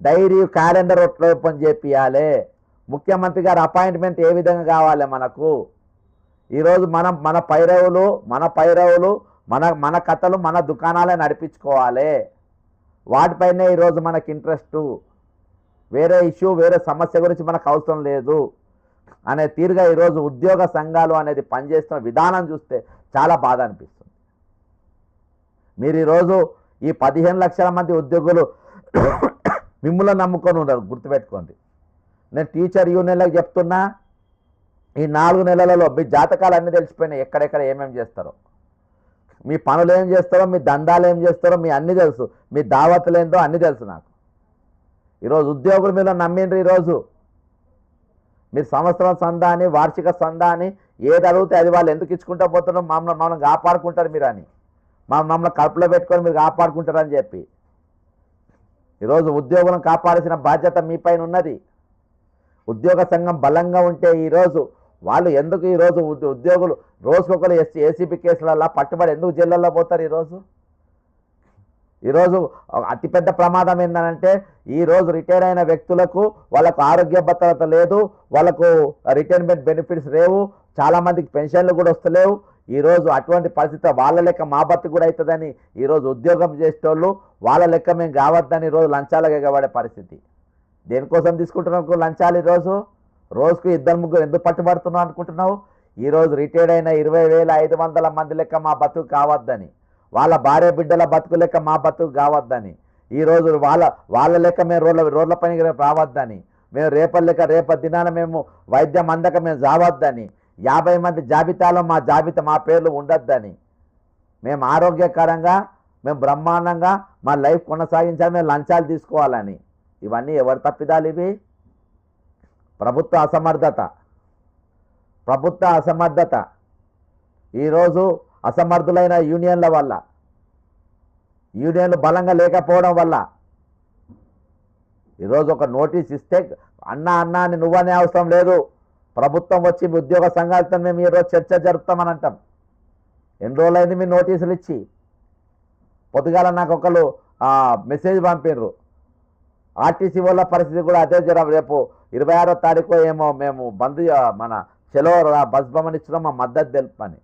డైరీ క్యాలెండర్ ఎట్లా ఓపెన్ చేపియాలి, ముఖ్యమంత్రి గారి అపాయింట్మెంట్ ఏ విధంగా కావాలి మనకు. ఈరోజు మన పైరవులు మన కథలు మన దుకాణాలే నడిపించుకోవాలి. వాటిపైనే ఈరోజు మనకి ఇంట్రెస్టు. వేరే ఇష్యూ వేరే సమస్య గురించి మనకు అవసరం లేదు అనే తీరుగా ఈరోజు ఉద్యోగ సంఘాలు అనేది పనిచేస్తున్న విధానం చూస్తే చాలా బాధ అనిపిస్తుంది. మీరు ఈరోజు ఈ 15 లక్షల మంది ఉద్యోగులు మిమ్మల్ని నమ్ముకొని ఉన్నారు. గుర్తుపెట్టుకోండి, నేను టీచర్ యూనియన్లకు చెప్తున్నా, ఈ 4 నెలలలో మీ జాతకాలు అన్నీ తెలిసిపోయినాయి. ఎక్కడెక్కడ ఏమేమి చేస్తారో, మీ పనులు ఏం చేస్తారో, మీ దందాలు ఏం చేస్తారో మీ అన్నీ తెలుసు, మీ దావతులు ఏందో అన్నీ తెలుసు నాకు. ఈరోజు ఉద్యోగుల మీద నమ్మిండ్రు. ఈరోజు మీరు సంవత్సరం సందా అని వార్షిక సందా అని ఏది అడిగితే అది వాళ్ళు ఎందుకు ఇచ్చుకుంటూ పోతున్నాం, మమ్మల్ని కాపాడుకుంటారు మీరు అని, మమ్మల్ని కడుపులో పెట్టుకొని మీరు కాపాడుకుంటారని చెప్పి. ఈరోజు ఉద్యోగులను కాపాడాల్సిన బాధ్యత మీ పైన ఉన్నది. ఉద్యోగ సంఘం బలంగా ఉంటే ఈరోజు వాళ్ళు ఎందుకు ఈరోజు ఉద్యోగులు రోజుకొకరు ఏసీబీ కేసులలో పట్టుబడి ఎందుకు జైళ్ళల్లో పోతారు? ఈరోజు అతిపెద్ద ప్రమాదం ఏంటంటే ఈరోజు రిటైర్ అయిన వ్యక్తులకు వాళ్ళకు ఆరోగ్య భద్రత లేదు, వాళ్ళకు రిటైర్మెంట్ బెనిఫిట్స్ లేవు, చాలామందికి పెన్షన్లు కూడా వస్తలేవు. ఈరోజు అటువంటి పరిస్థితి వాళ్ళ లెక్క మా బతి కూడా అవుతుందని ఈరోజు ఉద్యోగం చేసేటోళ్ళు వాళ్ళ లెక్క మేము కావద్దని ఈరోజు లంచాలకు ఎగబడే పరిస్థితి. దేనికోసం తీసుకుంటున్నావు లంచాలు? ఈరోజు రోజుకు 2-3 ఎందుకు పట్టుబడుతున్నావు అనుకుంటున్నావు? ఈరోజు రిటైర్డ్ అయిన 20,500 మంది లెక్క మా బతుకు కావద్దని, వాళ్ళ భార్య బిడ్డల బతుకు లెక్క మా బతుకు కావద్దని, ఈరోజు వాళ్ళ లెక్క మేము రోడ్ల పైన రావద్దని, మేము రేపటి దినాన మేము వైద్యం అందక మేము జావద్దని, 50 మంది జాబితాలో మా పేర్లు ఉండొద్దని, మేము ఆరోగ్యకరంగా మేము బ్రహ్మాండంగా మా లైఫ్ కొనసాగించాలి, మేము లంచాలు తీసుకోవాలని. ఇవన్నీ ఎవరు తప్పిదాలు? ఇవి ప్రభుత్వ అసమర్థత. ఈరోజు అసమర్థులైన యూనియన్ల వల్ల, యూనియన్లు బలంగా లేకపోవడం వల్ల ఈరోజు ఒక నోటీస్ ఇస్తే అన్నా అని నువ్వనే అవసరం లేదు, ప్రభుత్వం వచ్చి మీ ఉద్యోగ సంఘాలతో మేము ఈరోజు చర్చ జరుపుతామని అంటాం. ఎన్ని రోజులైంది మీ నోటీసులు ఇచ్చి? పొద్దుగాల నాకు ఒకళ్ళు మెసేజ్ పంపిర్రు, ఆర్టీసీ వాళ్ళ పరిస్థితి కూడా అదే రేపు 26వ తారీఖు ఏమో మేము బంద్ మన చెలో బస్ భవన్ ఇచ్చినా మా మద్దతు తెలుపని.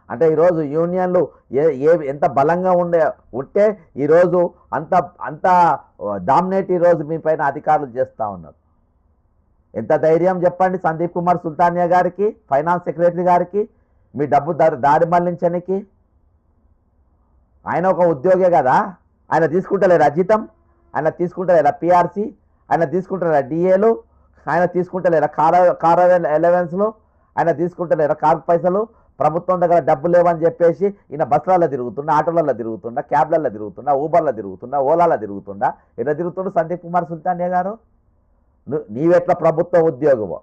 అంటే ఈరోజు యూనియన్లు ఎంత బలంగా ఉంటే ఈరోజు అంత డామినేట్ ఈరోజు మీ పైన అధికారులు చేస్తూ ఉన్నారు. ఎంత ధైర్యం చెప్పండి సందీప్ కుమార్ సుల్తానియా గారికి, ఫైనాన్స్ సెక్రటరీ గారికి మీ డబ్బు దారి మళ్లించడానికి? ఆయన ఒక ఉద్యోగే కదా, ఆయన తీసుకుంటలేరా జీతం? ఆయన తీసుకుంటలేరా పిఆర్సీ? ఆయన తీసుకుంటలేరా డిఏలు? ఆయన తీసుకుంటలేరా కార్ అలవెన్స్లు? ఆయన తీసుకుంటలేరా కార్ పైసలు? ప్రభుత్వం దగ్గర డబ్బు లేవని చెప్పేసి ఈయన బస్సులలో తిరుగుతున్నా, ఆటోలలో తిరుగుతున్నా, క్యాబ్లలో తిరుగుతున్నా, ఊబర్లో తిరుగుతున్నా, ఓలాలో తిరుగుతున్నా. ఎట్లా తిరుగుతుండు సందీప్ కుమార్ సుల్తానియా గారు? నీవెట్లా ప్రభుత్వ ఉద్యోగమో?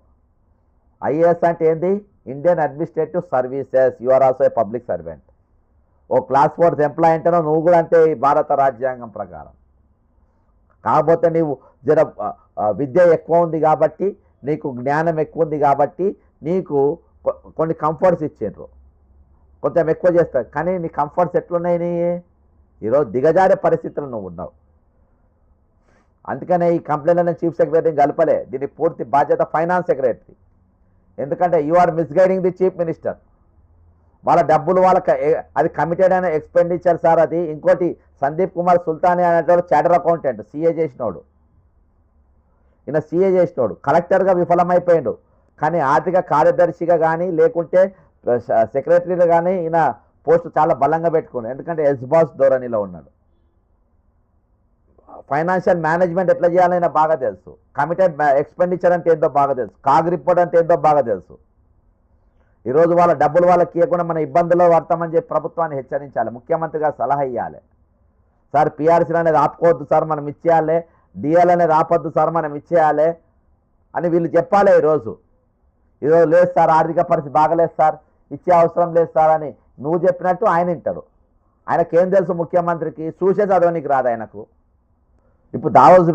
ఐఏఎస్ అంటే ఏంది? Indian administrative services. You are also a public servant. ఓ క్లాస్ 4th ఎంప్లాయ్ అంటేనో నువ్వు కూడా అంతే ఈ భారత రాజ్యాంగం ప్రకారం. కాకపోతే నీవు జర విద్య ఎక్కువ ఉంది కాబట్టి, నీకు జ్ఞానం ఎక్కువ ఉంది కాబట్టి నీకు కొన్ని కంఫర్ట్స్ ఇచ్చిండ్రు, కొంచెం ఎక్కువ చేస్తారు. కానీ నీ కంఫర్ట్స్ ఎట్లున్నాయి? నీ ఈరోజు దిగజారే పరిస్థితులు నువ్వు ఉన్నావు. అందుకనే ఈ కంప్లైంట్లను చీఫ్ సెక్రటరీని కలపలే. దీనికి పూర్తి బాధ్యత ఫైనాన్స్ సెక్రటరీ. ఎందుకంటే you are misguiding the chief minister. వాళ్ళ డబ్బులు అది కమిటెడ్ అయిన ఎక్స్పెండిచర్ సార్. అది ఇంకోటి సందీప్ కుమార్ సుల్తానియా అనేటోడు చార్టర్ అకౌంటెంట్, సీఏ చేసినోడు. ఈయన సీఏ చేసినోడు కలెక్టర్గా విఫలమైపోయాడు. కానీ ఆర్థిక కార్యదర్శిగా కానీ లేకుంటే సెక్రటరీగా కానీ ఈయన పోస్టు చాలా బలంగా పెట్టుకున్నాడు. ఎందుకంటే ఎస్బాస్ ధోరణిలో ఉన్నాడు. ఫైనాన్షియల్ మేనేజ్మెంట్ ఎట్లా చేయాలైనా బాగా తెలుసు. కమిటెడ్ ఎక్స్పెండిచర్ అంటే ఏందో బాగా తెలుసు. కాగ్ రిపోర్ట్ అంటే ఏందో బాగా తెలుసు. ఈరోజు వాళ్ళ డబ్బులు వాళ్ళకి ఇవ్వకుండా మన ఇబ్బందుల్లో పడతామని చెప్పి ప్రభుత్వాన్ని హెచ్చరించాలి. ముఖ్యమంత్రిగా సలహా ఇవ్వాలి. సార్ పిఆర్సీలు అనేది ఆపుకోవద్దు సార్, మనం ఇచ్చేయాలి. డిఎల్ అనేది ఆపొద్దు సార్, మనం ఇచ్చేయాలి అని వీళ్ళు చెప్పాలి. ఈరోజు లేదు సార్, ఆర్థిక పరిస్థితి బాగలేదు సార్, ఇచ్చే అవసరం లేదు సార్ అని నువ్వు చెప్పినట్టు ఆయన వింటాడు. ఆయనకేం తెలుసు? ముఖ్యమంత్రికి చూసే చదవనికి రాదు ఆయనకు. ఇప్పుడు దావూద్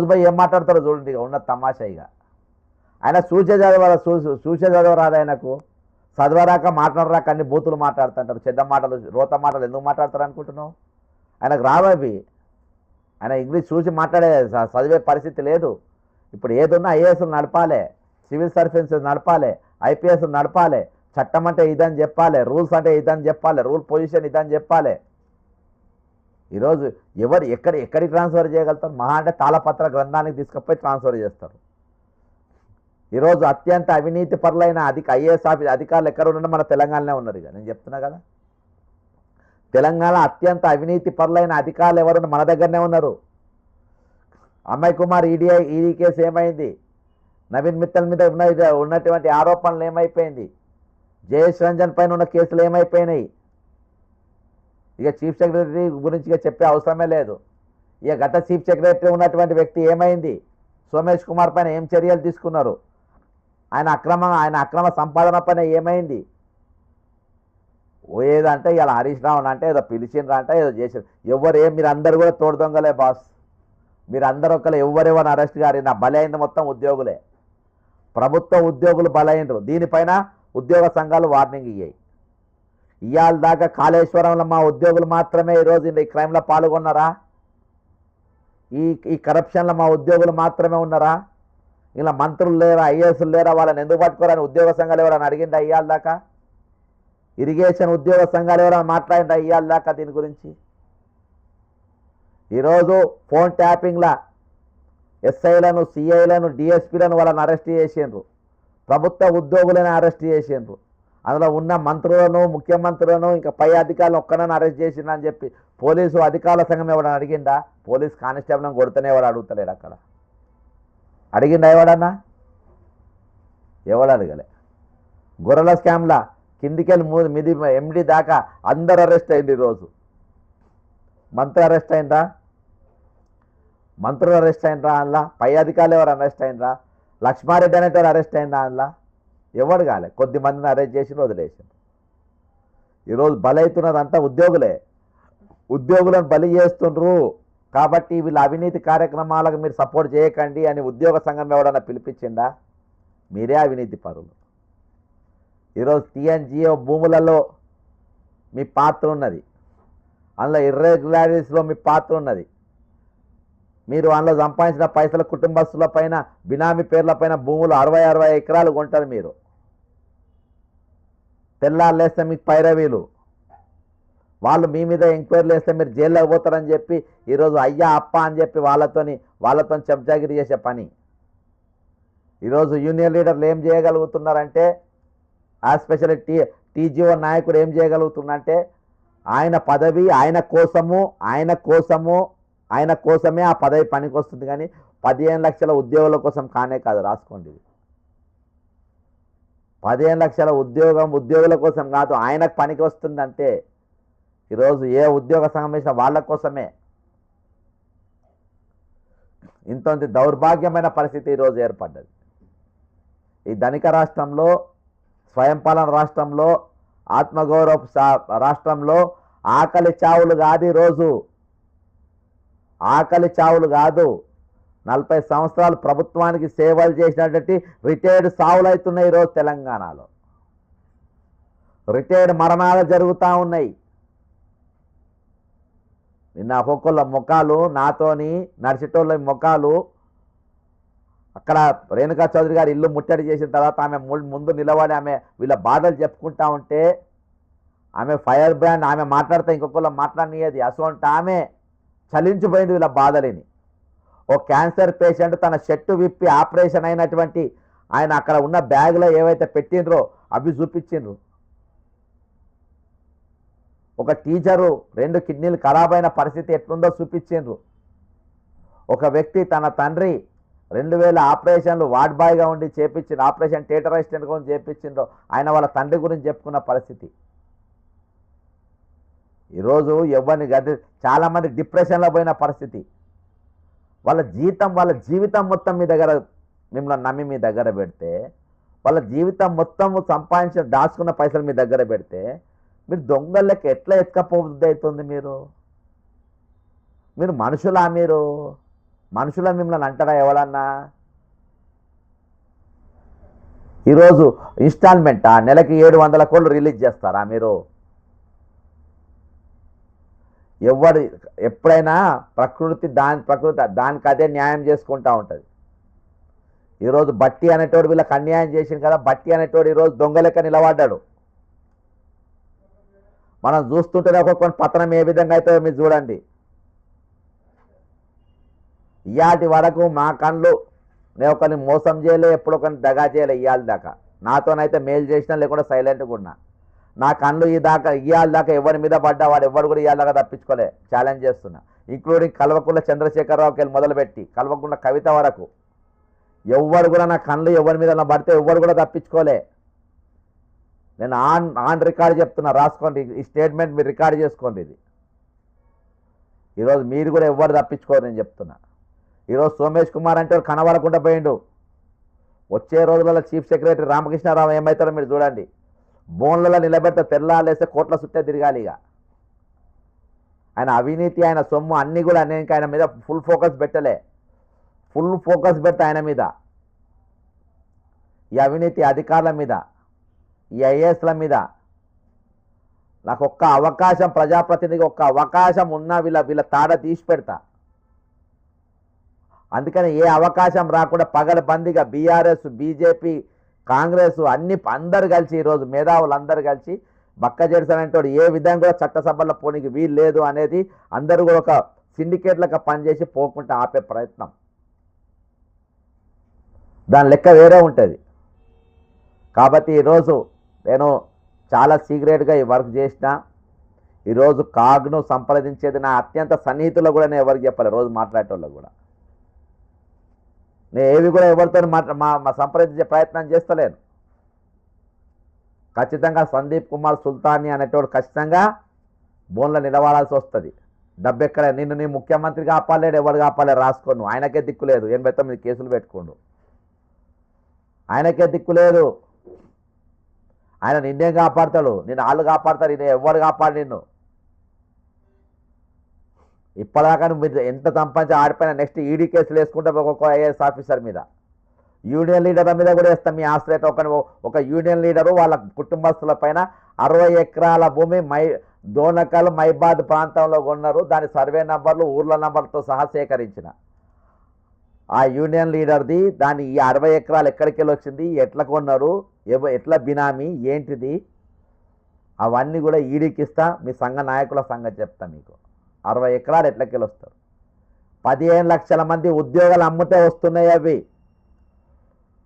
భాయ్ ఏం మాట్లాడతారో చూడండి, ఉన్న తమాషాయిగా. ఆయన చూసే చదవరాదు ఆయనకు. చదవరాక మాట్లాడరాక అన్ని బూతులు మాట్లాడుతుంటారు, చెడ్డ మాటలు, రోత మాటలు ఎందుకు మాట్లాడతారు అనుకుంటున్నావు? ఆయనకు రావవి. ఆయన ఇంగ్లీష్ చూసి మాట్లాడే చదివే పరిస్థితి లేదు. ఇప్పుడు ఏదున్నా ఐఏఎస్లు నడపాలి, సివిల్ సర్వీసెస్ నడపాలి, ఐపీఎస్ నడపాలి. చట్టం అంటే ఇదని చెప్పాలి, రూల్స్ అంటే ఇదని చెప్పాలి, రూల్ పొజిషన్ ఇదని చెప్పాలి. ఈరోజు ఎక్కడికి ట్రాన్స్ఫర్ చేయగలుగుతారు? మహా అంటే తాళపత్ర గ్రంథానికి తీసుకుపోయి ట్రాన్స్ఫర్ చేస్తారు. ఈరోజు అత్యంత అవినీతి పరులైన ఐఏఎస్ అధికారులు ఎక్కడ ఉన్నా మన తెలంగాణలో ఉన్నారు. ఇక నేను చెప్తున్నా కదా, తెలంగాణ అత్యంత అవినీతి పరులైన అధికారులు ఎవరు మన దగ్గరనే ఉన్నారు. అమ్మాయి కుమార్ ఈడీ కేసు ఏమైంది? నవీన్ మిత్తల్ మీద ఉన్నటువంటి ఆరోపణలు ఏమైపోయింది? జయేష్ రంజన్ పైన ఉన్న కేసులు ఏమైపోయినాయి? ఇక చీఫ్ సెక్రటరీ గురించి చెప్పే అవసరమే లేదు. ఇక గత చీఫ్ సెక్రటరీ ఉన్నటువంటి వ్యక్తి ఏమైంది? సోమేష్ కుమార్ పైన ఏం చర్యలు తీసుకున్నారు? ఆయన అక్రమ సంపాదన పైన ఏమైంది? ఏదంటే ఇలా హరీష్ రావు అంటే ఏదో పిలిచిండ్రా అంటే ఏదో చేశారు. మీరు అందరు కూడా తోడు దొంగలే బాస్. మీరు అందరూ ఒకళ్ళు ఎవరెవరిని అరెస్ట్ గారి నా బలైంది మొత్తం ఉద్యోగులే. ప్రభుత్వ ఉద్యోగులు బలైనరు. దీనిపైన ఉద్యోగ సంఘాలు వార్నింగ్ ఇయ్యాయి. ఇవాళ దాకా కాళేశ్వరంలో మా ఉద్యోగులు మాత్రమే ఈరోజు ఈ క్రైమ్లో పాల్గొన్నారా? ఈ కరప్షన్లో మా ఉద్యోగులు మాత్రమే ఉన్నారా? ఇలా మంత్రులు లేరా, ఐఏఎస్లు లేరా? వాళ్ళని ఎందుకు పట్టుకోరని ఉద్యోగ సంఘాలు ఎవరైనా అడిగిండా ఇవాళ దాకా? ఇరిగేషన్ ఉద్యోగ సంఘాలు ఎవరైనా మాట్లాడిండా ఇవాళ దాకా దీని గురించి? ఈరోజు ఫోన్ ట్యాపింగ్లా ఎస్ఐలను, సిఐలను, డిఎస్పీలను వాళ్ళని అరెస్ట్ చేసిండ్రు. ప్రభుత్వ ఉద్యోగులను అరెస్ట్ చేసిండ్రు. అందులో ఉన్న మంత్రులను, ముఖ్యమంత్రులను, ఇంకా పై అధికారులు ఒక్కనని అరెస్ట్ చేసిందని చెప్పి పోలీసు అధికారుల సంఘం ఎవడని అడిగిందా? పోలీస్ కానిస్టేబుల్ని కొడితేనే ఎవడు అడుగుతలేడు అక్కడ. అడిగిండా ఎవడన్నా? ఎవడు అడగలే. గొర్రెల స్కామ్లా కిందికెళ్ళి మిది ఎండి దాకా అందరు అరెస్ట్ అయింది. ఈరోజు మంత్రి అరెస్ట్ అయిందా? మంత్రులు అరెస్ట్ అయినరా? అందులో పై అధికారులు ఎవరు అరెస్ట్ అయినరా? లక్ష్మారెడ్డి అనేవారు అరెస్ట్ అయిందా? అందులో ఎవడు కాలే. కొద్ది మందిని అరెస్ట్ చేసి వదిలేసారు. ఈరోజు బలవుతున్నదంతా ఉద్యోగులే. ఉద్యోగులను బలి చేస్తుండ్రు. కాబట్టి వీళ్ళ అవినీతి కార్యక్రమాలకు మీరు సపోర్ట్ చేయకండి అని ఉద్యోగ సంఘం ఎవడన్నా పిలిపించిందా? మీరే అవినీతి పరులు. ఈరోజు టీఎన్జిఓ భూములలో మీ పాత్ర ఉన్నది. అందులో ఇర్రెగ్యులారిటీస్లో మీ పాత్ర ఉన్నది. మీరు అందులో సంపాదించిన పైసల కుటుంబస్తుల పైన, బినామీ పేర్ల పైన భూములు 60 ఎకరాలు కొంటారు. మీరు తెల్లారులేస్తే మీకు పైరవీలు, వాళ్ళు మీ మీద ఎంక్వైరీలు వేస్తే మీరు జైల్లోకి పోతారని చెప్పి ఈరోజు అయ్యా అప్ప అని చెప్పి వాళ్ళతో చెంచాగిరి చేసే పని. ఈరోజు యూనియన్ లీడర్లు ఏం చేయగలుగుతున్నారంటే, ఆ స్పెషల్ టీజీఓ నాయకుడు ఏం చేయగలుగుతున్నారంటే, ఆయన పదవి ఆయన కోసమే ఆ పదవి పనికి వస్తుంది. కానీ 15 లక్షల ఉద్యోగుల కోసం కానే కాదు. రాసుకోండి, 15 లక్షల ఉద్యోగుల కోసం కాదు, ఆయనకు పనికి వస్తుందంటే. ఈరోజు ఏ ఉద్యోగ సంఘం వేసినా వాళ్ళ కోసమే. ఇంత దౌర్భాగ్యమైన పరిస్థితి ఈరోజు ఏర్పడ్డది. ఈ ధనిక రాష్ట్రంలో, స్వయంపాలన రాష్ట్రంలో, ఆత్మగౌరవ రాష్ట్రంలో ఆకలి చావులు కాదు. ఈరోజు ఆకలి చావులు కాదు. 40 సంవత్సరాలు ప్రభుత్వానికి సేవలు చేసినటువంటి రిటైర్డ్ సావులు అవుతున్నాయి. ఈరోజు తెలంగాణలో రిటైర్డ్ మరణాలు జరుగుతూ ఉన్నాయి. నిన్న ఒక్కొక్కళ్ళ ముఖాలు నాతోని నడిచేటోళ్ళ ముఖాలు అక్కడ రేణుకా చౌదరి గారు ఇల్లు ముట్టడి చేసిన తర్వాత ఆమె ముందు నిలబడి ఆమె వీళ్ళ బాధలు చెప్పుకుంటా ఉంటే, ఆమె ఫైర్ బ్రాండ్ ఆమె మాట్లాడితే ఇంకొకళ్ళ మాట్లాడనియది. అసలు ఆమె చలించిపోయింది వీళ్ళ బాధలేని. ఓ క్యాన్సర్ పేషెంట్ తన షర్టు విప్పి ఆపరేషన్ అయినటువంటి ఆయన అక్కడ ఉన్న బ్యాగ్లో ఏవైతే పెట్టిండ్రో అవి చూపించిండ్రు. ఒక టీచరు 2 కిడ్నీలు ఖరాబ్ అయిన పరిస్థితి ఎట్లుందో చూపించిండ్రు. ఒక వ్యక్తి తన తండ్రి 2000 ఆపరేషన్లు వార్డ్ బాయ్గా ఉండి చేపించిండ్రు, ఆపరేషన్ థియేటర్ అసిస్టెంట్ గురించి చేపించిండ్రు. ఆయన వాళ్ళ తండ్రి గురించి చెప్పుకున్న పరిస్థితి. ఈరోజు ఎవరిని చాలామంది డిప్రెషన్లో పోయిన పరిస్థితి. వాళ్ళ జీవితం మొత్తం మీ దగ్గర, మిమ్మల్ని నమ్మి మీ దగ్గర పెడితే, వాళ్ళ జీవితం మొత్తం సంపాదించిన దాచుకున్న పైసలు మీ దగ్గర పెడితే మీరు దొంగలకి ఎట్లా ఎత్తుకపోబుద్ధి అవుతుంది? మీరు మనుషులా? మీరు మనుషులను మిమ్మల్ని అంటారా ఎవడన్నా? ఈరోజు ఇన్స్టాల్మెంట్ నెలకి 700 కోట్లు రిలీజ్ చేస్తారా మీరు? ఎప్పుడైనా ప్రకృతి దానికి అదే న్యాయం చేసుకుంటూ ఉంటుంది. ఈరోజు బట్టి అనేటోడు వీళ్ళకి అన్యాయం చేసింది కదా. బట్టి అనేటోడు ఈరోజు దొంగ లెక్క నిలబడ్డాడు. మనం చూస్తుంటేనే ఒక్కొక్క పతనం ఏ విధంగా అవుతుందో మీరు చూడండి. ఇయాటి వరకు మా కళ్ళు నేను ఒకరిని మోసం చేయలే, ఎప్పుడు ఒకరిని దగా చేయలే. ఇవాళ దాకా నాతోనైతే మేలు చేసినా లేకుండా సైలెంట్గా ఉన్నా. నా కళ్ళు ఇవాళ దాకా ఎవరి మీద పడ్డా వాడు ఎవరు కూడా ఇవాళ దాకా తప్పించుకోలే. ఛాలెంజ్ చేస్తున్నా. ఇంక్లూడింగ్ కల్వకుంట్ల చంద్రశేఖరరావుకి వెళ్ళి మొదలుపెట్టి కల్వకుంట్ల కవిత వరకు ఎవరు కూడా నా కళ్ళు ఎవరి మీద పడితే ఎవరు కూడా తప్పించుకోలే. నేను ఆన్ రికార్డ్ చెప్తున్నా, రాసుకోండి. ఈ స్టేట్మెంట్ మీరు రికార్డ్ చేసుకోండి. ఇది ఈరోజు మీరు కూడా ఎవ్వరు తప్పించుకోరు, నేను చెప్తున్నా. ఈరోజు సోమేష్ కుమార్ అంటే కనబడకుండా పోయిండు. వచ్చే రోజులలో చీఫ్ సెక్రటరీ రామకృష్ణారావు ఏమవుతారో మీరు చూడండి. బోన్లలో నిలబెడితే తెల్లాలేస్తే కోట్ల చుట్టే తిరగాలి. ఇక ఆయన అవినీతి, ఆయన సొమ్ము అన్నీ కూడా నేను ఆయన మీద ఫుల్ ఫోకస్ పెట్టలే. ఫుల్ ఫోకస్ పెడితే ఆయన మీద, ఈ అవినీతి అధికారుల మీద, ఈ ఐఏఎస్ల మీద. నాకు ఒక్క అవకాశం, ప్రజాప్రతినిధికి ఒక్క అవకాశం ఉన్నా వీళ్ళ తాడ తీసి పెడతా. అందుకని ఏ అవకాశం రాకుండా పగడబందీగా బీఆర్ఎస్, బీజేపీ, కాంగ్రెస్ అందరు కలిసి, ఈరోజు మేధావులు అందరు కలిసి బక్క చేస్తానంటే ఏ విధంగా కూడా చట్టసభల్లో పోనీకి వీలు లేదు అనేది అందరూ కూడా ఒక సిండికేట్లకు పనిచేసి పోకుండా ఆపే ప్రయత్నం. దాని లెక్క వేరే ఉంటుంది. కాబట్టి ఈరోజు నేను చాలా సీక్రెట్గా ఈ వర్క్ చేసిన. ఈరోజు కాగ్ను సంప్రదించేది నా అత్యంత సన్నిహితులు కూడా నేను ఎవరికి చెప్పాలి, రోజు మాట్లాడేటోళ్ళకు కూడా. నేను ఏవి కూడా ఎవరితో సంప్రదించే ప్రయత్నం చేస్తలేను. ఖచ్చితంగా సందీప్ కుమార్ సుల్తానీ అనేటోడు ఖచ్చితంగా బోన్లో నిలబడాల్సి వస్తుంది. డబ్బెక్కడ నిన్ను నీ ముఖ్యమంత్రి కాపాలేడు, ఎవరు కాపాలేడు రాసుకోను. ఆయనకే దిక్కు లేదు. 89 కేసులు పెట్టుకోండు, ఆయనకే దిక్కు లేదు. ఆయన నిన్నేం కాపాడతాడు? నిన్ను వాళ్ళు కాపాడతారు, నేను ఎవరు కాపాడు నిన్ను? ఇప్పటిదాకా మీరు ఎంత సంపాదించి ఆడిపోయిన నెక్స్ట్ ఈడీ కేసులు వేసుకుంటే ఒక్కొక్క ఐఏఎస్ ఆఫీసర్ మీద, యూనియన్ లీడర్ల మీద కూడా వేస్తాం. మీ ఆశ్రయత ఒక యూనియన్ లీడరు వాళ్ళ కుటుంబస్తుల పైన 60 ఎకరాల భూమి దోనకల్ మైబాద్ ప్రాంతంలో కొన్నారు. దాని సర్వే నంబర్లు ఊర్ల నంబర్లతో సహా సేకరించిన ఆ యూనియన్ లీడర్ది. దాని ఈ 60 ఎకరాలు ఎక్కడికి వెళ్ళి వచ్చింది, ఎట్లా కొన్నారు, ఎట్లా బినామీ, ఏంటిది, అవన్నీ కూడా ఈడీకి ఇస్తా. మీ సంఘ నాయకుల సంగతి చెప్తా మీకు. 60 ఎకరాలు ఎట్లకెళ్ళి వస్తారు? 15 లక్షల మంది ఉద్యోగాలు అమ్ముతే వస్తున్నాయి అవి.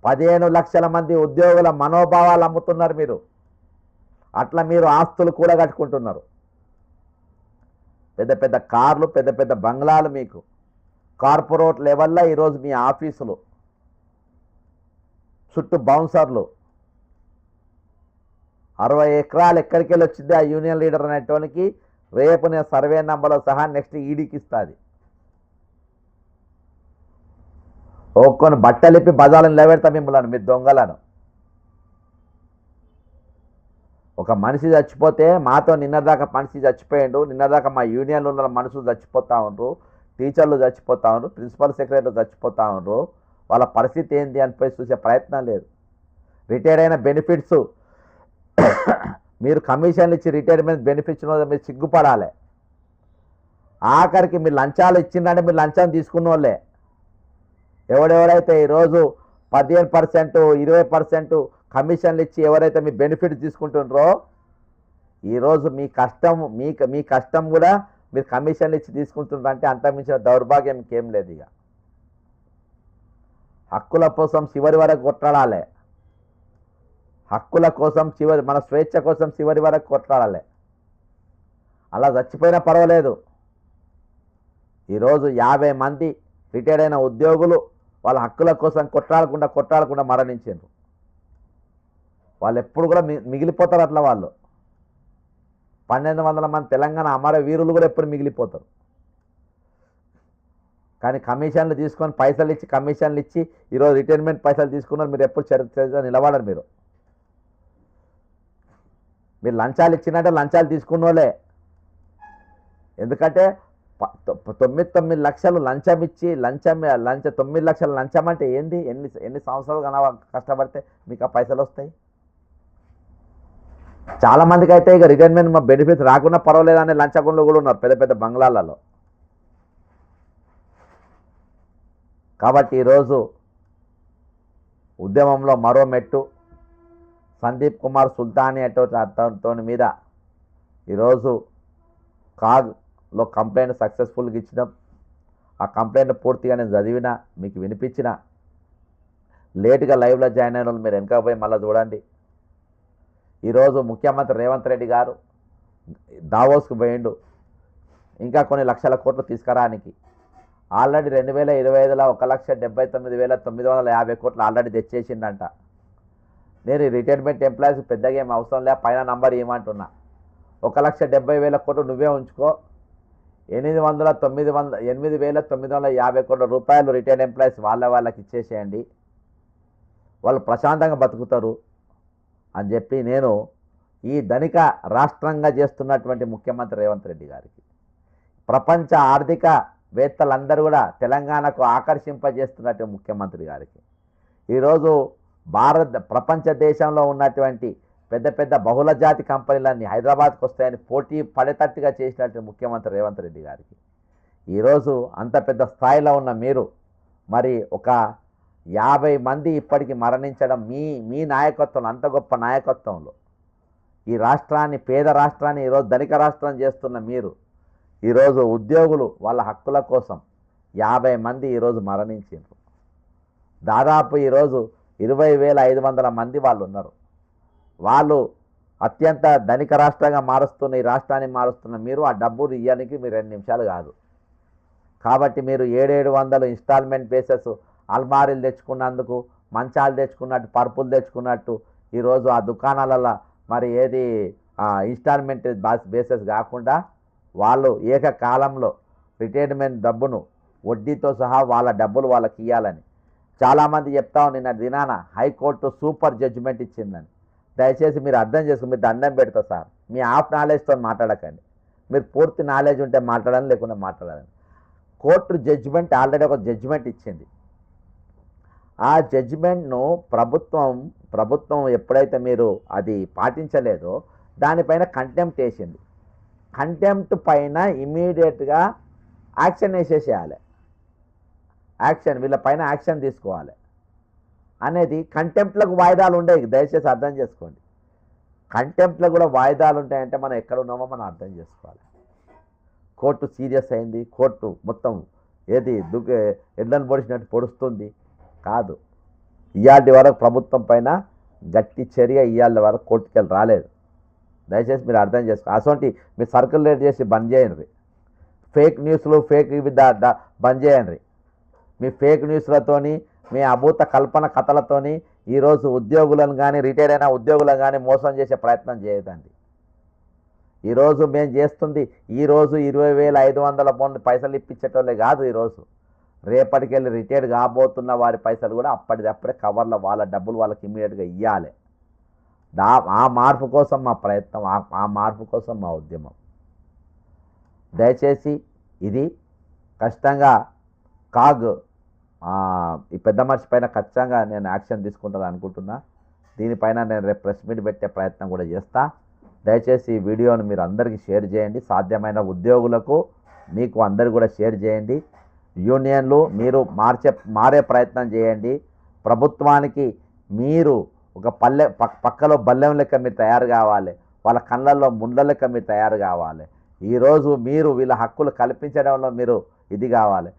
15 లక్షల మంది ఉద్యోగుల మనోభావాలు అమ్ముతున్నారు మీరు. అట్లా మీరు ఆస్తులు కూడా కట్టుకుంటున్నారు. పెద్ద పెద్ద కార్లు, పెద్ద పెద్ద బంగ్లాలు, మీకు కార్పొరేట్ లెవెల్లో ఈరోజు మీ ఆఫీసులు చుట్టూ బౌన్సర్లు. 60 ఎకరాలు ఎక్కడికి వెళ్ళి వచ్చింది ఆ యూనియన్ లీడర్ అనేటోనికి? రేపు నేను సర్వే నంబర్లో సహా నెక్స్ట్ ఈడీకి ఇస్తుంది. ఒక్కొని బట్టలిప్పి బజార్లను నిలబెడతా మిమ్మల్ని, మీ దొంగలను. ఒక మనిషి చచ్చిపోతే మాతో నిన్నదాకా మనిషి చచ్చిపోయిండు, నిన్నదాకా మా యూనియన్లో ఉన్న మనుషులు చచ్చిపోతూ ఉండ్రు, టీచర్లు చచ్చిపోతూ ఉండ్రు, ప్రిన్సిపల్ సెక్రటరీలు చచ్చిపోతూ ఉండ్రు. వాళ్ళ పరిస్థితి ఏంటి అనిపోయి చూసే ప్రయత్నం లేదు. రిటైర్ అయిన బెనిఫిట్స్ మీరు కమిషన్లు ఇచ్చి రిటైర్మెంట్ బెనిఫిట్స్ మీరు సిగ్గుపడాలి. ఆఖరికి మీరు లంచాలు ఇచ్చిందంటే మీరు లంచం తీసుకున్న వాళ్ళే. ఎవడెవరైతే ఈరోజు 15%, 20% కమిషన్లు ఇచ్చి ఎవరైతే మీ బెనిఫిట్స్ తీసుకుంటుండ్రో, ఈరోజు మీ కష్టం కూడా మీరు కమిషన్లు ఇచ్చి తీసుకుంటున్నారు అంటే అంతమించిన దౌర్భాగ్యం ఇంకేం లేదు. ఇక హక్కుల కోసం చివరి వరకు కొట్లాడాలి. హక్కుల కోసం మన స్వేచ్ఛ కోసం చివరి వరకు కొట్లాడాలి. అలా చచ్చిపోయినా పర్వాలేదు. ఈరోజు 50 మంది రిటైర్డ్ అయిన ఉద్యోగులు వాళ్ళ హక్కుల కోసం కొట్లాడకుండా మరణించారు. వాళ్ళు ఎప్పుడు కూడా మిగిలిపోతారు. అట్లా వాళ్ళు 1200 మంది తెలంగాణ అమర వీరులు కూడా ఎప్పుడు మిగిలిపోతారు. కానీ కమిషన్లు తీసుకొని పైసలు ఇచ్చి కమిషన్లు ఇచ్చి ఈరోజు రిటైర్మెంట్ పైసలు తీసుకున్నారు. మీరు ఎప్పుడు చరిత్ర నిలబడరు. మీరు లంచాలు ఇచ్చినట్టే లంచాలు తీసుకున్న వాళ్ళే. ఎందుకంటే 9 లక్షలు లంచం ఇచ్చి 9 లక్షల లంచం అంటే ఏంది? ఎన్ని సంవత్సరాలు కష్టపడితే మీకు ఆ పైసలు వస్తాయి? చాలామందికి అయితే ఇక రిటైర్మెంట్ బెనిఫిట్స్ రాకుండా పర్వాలేదనే లంచగొండలు కూడా ఉన్నారు పెద్ద పెద్ద బంగ్లాలలో. కాబట్టి ఈరోజు ఉద్యమంలో మరో మెట్టు సందీప్ కుమార్ సుల్తానీ అతనితో మీద ఈరోజు కాగ్లో కంప్లైంట్ సక్సెస్ఫుల్గా ఇచ్చినాం. ఆ కంప్లైంట్ పూర్తిగా నేను చదివిన, మీకు వినిపించిన. లేటుగా లైవ్లో జాయిన్ అయిన వాళ్ళు మీరు వెనక పోయి మళ్ళీ చూడండి. ఈరోజు ముఖ్యమంత్రి రేవంత్ రెడ్డి గారు దావోస్కు పోయిండు ఇంకా కొన్ని లక్షల కోట్లు తీసుకురానికి. ఆల్రెడీ 2025లో 1,79,950 కోట్లు ఆల్రెడీ తెచ్చేసిందంట. నేను రిటైర్మెంట్ ఎంప్లాయీస్ పెద్దగా ఏం అవసరం లే, పైన నంబర్ ఏమంటున్నా. 1,70,000 కోట్లు నువ్వే ఉంచుకో. 8,950 కోట్ల రూపాయలు రిటైర్డ్ ఎంప్లాయీస్ వాళ్ళకి ఇచ్చేసేయండి, వాళ్ళు ప్రశాంతంగా బతుకుతారు అని చెప్పి నేను ఈ ధనిక రాష్ట్రంగా చేస్తున్నటువంటి ముఖ్యమంత్రి రేవంత్ రెడ్డి గారికి, ప్రపంచ ఆర్థికవేత్తలందరూ కూడా తెలంగాణకు ఆకర్షింపజేస్తున్నటువంటి ముఖ్యమంత్రి గారికి, ఈరోజు ప్రపంచ దేశంలో ఉన్నటువంటి పెద్ద పెద్ద బహుళజాతి కంపెనీలన్నీ హైదరాబాద్కు వస్తాయని పోటీ పడేటట్టుగా చేసినటువంటి ముఖ్యమంత్రి రేవంత్ రెడ్డి గారికి, ఈరోజు అంత పెద్ద స్థాయిలో ఉన్న మీరు మరి ఒక 50 మంది ఇప్పటికి మరణించడం మీ నాయకత్వంలో, అంత గొప్ప నాయకత్వంలో ఈ రాష్ట్రాన్ని, పేద రాష్ట్రాన్ని ఈరోజు ధనిక రాష్ట్రం చేస్తున్న మీరు, ఈరోజు ఉద్యోగులు వాళ్ళ హక్కుల కోసం 50 మంది ఈరోజు మరణించారు. దాదాపు ఈరోజు 20,500 మంది వాళ్ళు ఉన్నారు. వాళ్ళు అత్యంత ధనిక రాష్ట్రంగా మారుస్తున్న ఈ రాష్ట్రాన్ని మారుస్తున్న మీరు ఆ డబ్బులు ఇవ్వడానికి మీరు 2 నిమిషాలు కాదు. కాబట్టి మీరు 700 ఇన్స్టాల్మెంట్ బేసెస్ అల్మారీలు తెచ్చుకున్నందుకు, మంచాలు తెచ్చుకున్నట్టు, పరుపులు తెచ్చుకున్నట్టు ఈరోజు ఆ దుకాణాలలో మరి ఏది ఇన్స్టాల్మెంట్ బేసెస్ కాకుండా వాళ్ళు ఏకకాలంలో రిటైర్మెంట్ డబ్బును వడ్డీతో సహా వాళ్ళ డబ్బులు వాళ్ళకి ఇవ్వాలని చాలామంది చెప్తాం. నిన్న దినాన హైకోర్టు సూపర్ జడ్జిమెంట్ ఇచ్చిందని. దయచేసి మీరు అర్థం చేసుకుని మీరు దండం పెడతా సార్, మీ హాఫ్ నాలెడ్జ్తో మాట్లాడకండి, మీరు పూర్తి నాలెడ్జ్ ఉంటే మాట్లాడాలని, లేకుండా మాట్లాడాలని. కోర్టు జడ్జిమెంట్ ఆల్రెడీ ఒక జడ్జిమెంట్ ఇచ్చింది. ఆ జడ్జిమెంట్ను ప్రభుత్వం ఎప్పుడైతే మీరు అది పాటించలేదో దానిపైన కంటెంప్ట్ వేసింది. కంటెంప్ట్ పైన ఇమీడియట్గా యాక్షన్ వేసేసేయాలి, వీళ్ళపైన యాక్షన్ తీసుకోవాలి అనేది. కంటెంప్ట్లకు వాయిదాలు ఉండేవి, దయచేసి అర్థం చేసుకోండి. కంటెంప్ట్లో కూడా వాయిదాలు ఉంటాయంటే మనం ఎక్కడ ఉన్నామో మనం అర్థం చేసుకోవాలి. కోర్టు సీరియస్ అయింది, కోర్టు మొత్తం ఏది ఎడ్లను పొడిచినట్టు పొడుస్తుంది కాదు. ఇవాళ వరకు ప్రభుత్వం పైన గట్టి చర్య ఇవాళ వరకు కోర్టుకెళ్ళి రాలేదు. దయచేసి మీరు అర్థం చేసుకో. అసొంటి మీరు సర్క్యులేట్ చేసి బంద్ చేయండి, ఫేక్ న్యూస్లు ఫేక్ బంద్ చేయండి. మీ ఫేక్ న్యూస్లతోని, మీ అభూత కల్పన కథలతోని ఈరోజు ఉద్యోగులను కానీ, రిటైర్ అయిన ఉద్యోగులను కానీ మోసం చేసే ప్రయత్నం చేయదండి. ఈరోజు మేము చేస్తుంది ఈరోజు 20,500 పైసలు ఇప్పించేటోళ్ళే కాదు. ఈరోజు రేపటికెళ్ళి రిటైర్డ్ కాబోతున్న వారి పైసలు కూడా అప్పటిదప్పుడే కవర్లో వాళ్ళ డబ్బులు వాళ్ళకి ఇమ్మీడియట్గా ఇవ్వాలి. ఆ మార్పు కోసం మా ప్రయత్నం, ఆ మార్పు కోసం మా ఉద్యమం. దయచేసి ఇది ఖచ్చితంగా ఈ పెద్ద మనిషి పైన ఖచ్చితంగా నేను యాక్షన్ తీసుకుంటాను అనుకుంటున్నా. దీనిపైన నేను రేపు ప్రెస్ మీట్ పెట్టే ప్రయత్నం కూడా చేస్తా. దయచేసి ఈ వీడియోను మీరు అందరికీ షేర్ చేయండి, సాధ్యమైన ఉద్యోగులకు మీకు అందరు కూడా షేర్ చేయండి. యూనియన్లు మీరు మారే ప్రయత్నం చేయండి. ప్రభుత్వానికి మీరు ఒక పక్కలో బల్లెం లెక్క మీరు తయారు కావాలి, వాళ్ళ కళ్ళల్లో ముండ్ల లెక్క మీరు తయారు కావాలి. ఈరోజు మీరు వీళ్ళ హక్కులు కల్పించడంలో మీరు ఇది కావాలి.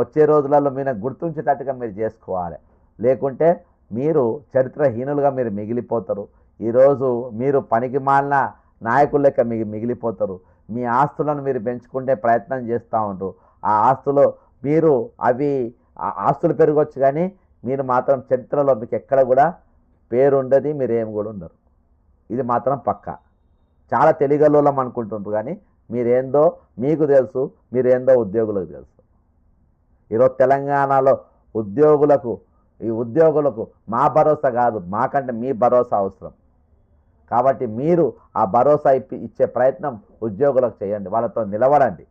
వచ్చే రోజులలో మీరు గుర్తుంచేటట్టుగా మీరు చేసుకోవాలి, లేకుంటే మీరు చరిత్రహీనులుగా మీరు మిగిలిపోతారు. ఈరోజు మీరు పనికి మాలిన నాయకుల లెక్క మిగిలిపోతారు. మీ ఆస్తులను మీరు పెంచుకుంటే ప్రయత్నం చేస్తూ ఉంటారు. ఆ ఆస్తులు మీరు ఆస్తులు పెరగవచ్చు, కానీ మీరు మాత్రం చరిత్రలో మీకు ఎక్కడ కూడా పేరు ఉండదు, మీరేం కూడా ఉండరు. ఇది మాత్రం పక్కా. చాలా తెలియగలం అనుకుంటుంటారు, కానీ మీరేందో మీకు తెలుసు, మీరేందో ఉద్యోగులకు తెలుసు. ఈరోజు తెలంగాణలో ఈ ఉద్యోగులకు మా భరోసా కాదు, మాకంటే మీ భరోసా అవసరం. కాబట్టి మీరు ఆ భరోసా ఇచ్చే ప్రయత్నం ఉద్యోగులకు చేయండి, వాళ్ళతో నిలబడండి.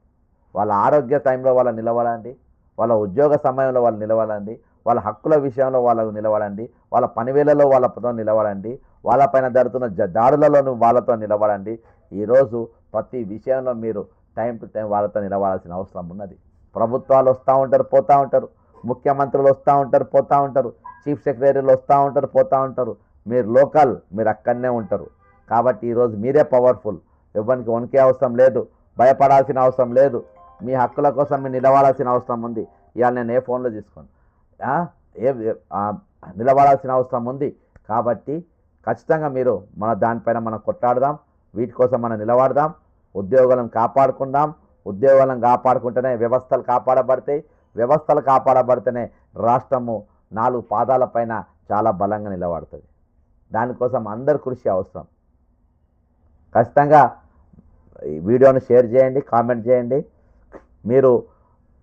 వాళ్ళ ఆరోగ్య టైంలో వాళ్ళు నిలబడండి, వాళ్ళ ఉద్యోగ సమయంలో వాళ్ళు నిలబడండి, వాళ్ళ హక్కుల విషయంలో వాళ్ళకు నిలబడండి, వాళ్ళ పనివేళలో వాళ్ళతో నిలబడండి, వాళ్ళపైన జరుగుతున్న దాడులలో వాళ్ళతో నిలబడండి. ఈరోజు ప్రతి విషయంలో మీరు టైం టు టైం వాళ్ళతో నిలబడాల్సిన అవసరం ఉన్నది. ప్రభుత్వాలు వస్తూ ఉంటారు, పోతూ ఉంటారు, ముఖ్యమంత్రులు వస్తూ ఉంటారు, పోతూ ఉంటారు, చీఫ్ సెక్రటరీలు వస్తూ ఉంటారు, పోతూ ఉంటారు. మీరు లోకల్, మీరు అక్కడనే ఉంటారు. కాబట్టి ఈరోజు మీరే పవర్ఫుల్. ఎవరికి వణికే అవసరం లేదు, భయపడాల్సిన అవసరం లేదు. మీ హక్కుల కోసం మీరు నిలబడాల్సిన అవసరం ఉంది. ఇవాళ నేను ఏ ఫోన్లో తీసుకోను, నిలబడాల్సిన అవసరం ఉంది. కాబట్టి ఖచ్చితంగా మీరు దానిపైన మనం కొట్లాడదాం, వీటి కోసం మనం నిలబడదాం, ఉద్యోగులను కాపాడుకుందాం. ఉద్యోగులను కాపాడుకుంటేనే వ్యవస్థలు కాపాడబడతాయి, వ్యవస్థలు కాపాడబడితేనే రాష్ట్రము 4 పాదాల పైన చాలా బలంగా నిలబడుతుంది. దానికోసం అందరి కృషి అవసరం. ఖచ్చితంగా ఈ వీడియోను షేర్ చేయండి, కామెంట్ చేయండి. మీరు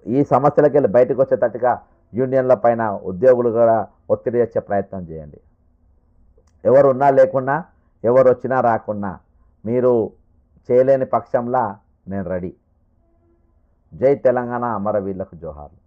ఈ సమస్యలకి వెళ్ళి బయటకు వచ్చేటట్టుగా యూనియన్ల పైన ఉద్యోగులు కూడా ఒత్తిడి తెచ్చే ప్రయత్నం చేయండి. ఎవరు ఉన్నా లేకున్నా, ఎవరు వచ్చినా రాకున్నా మీరు చేయలేని పక్షంలో నేను రెడీ. జై తెలంగాణ, అమరవీరులకు జోహార్లు.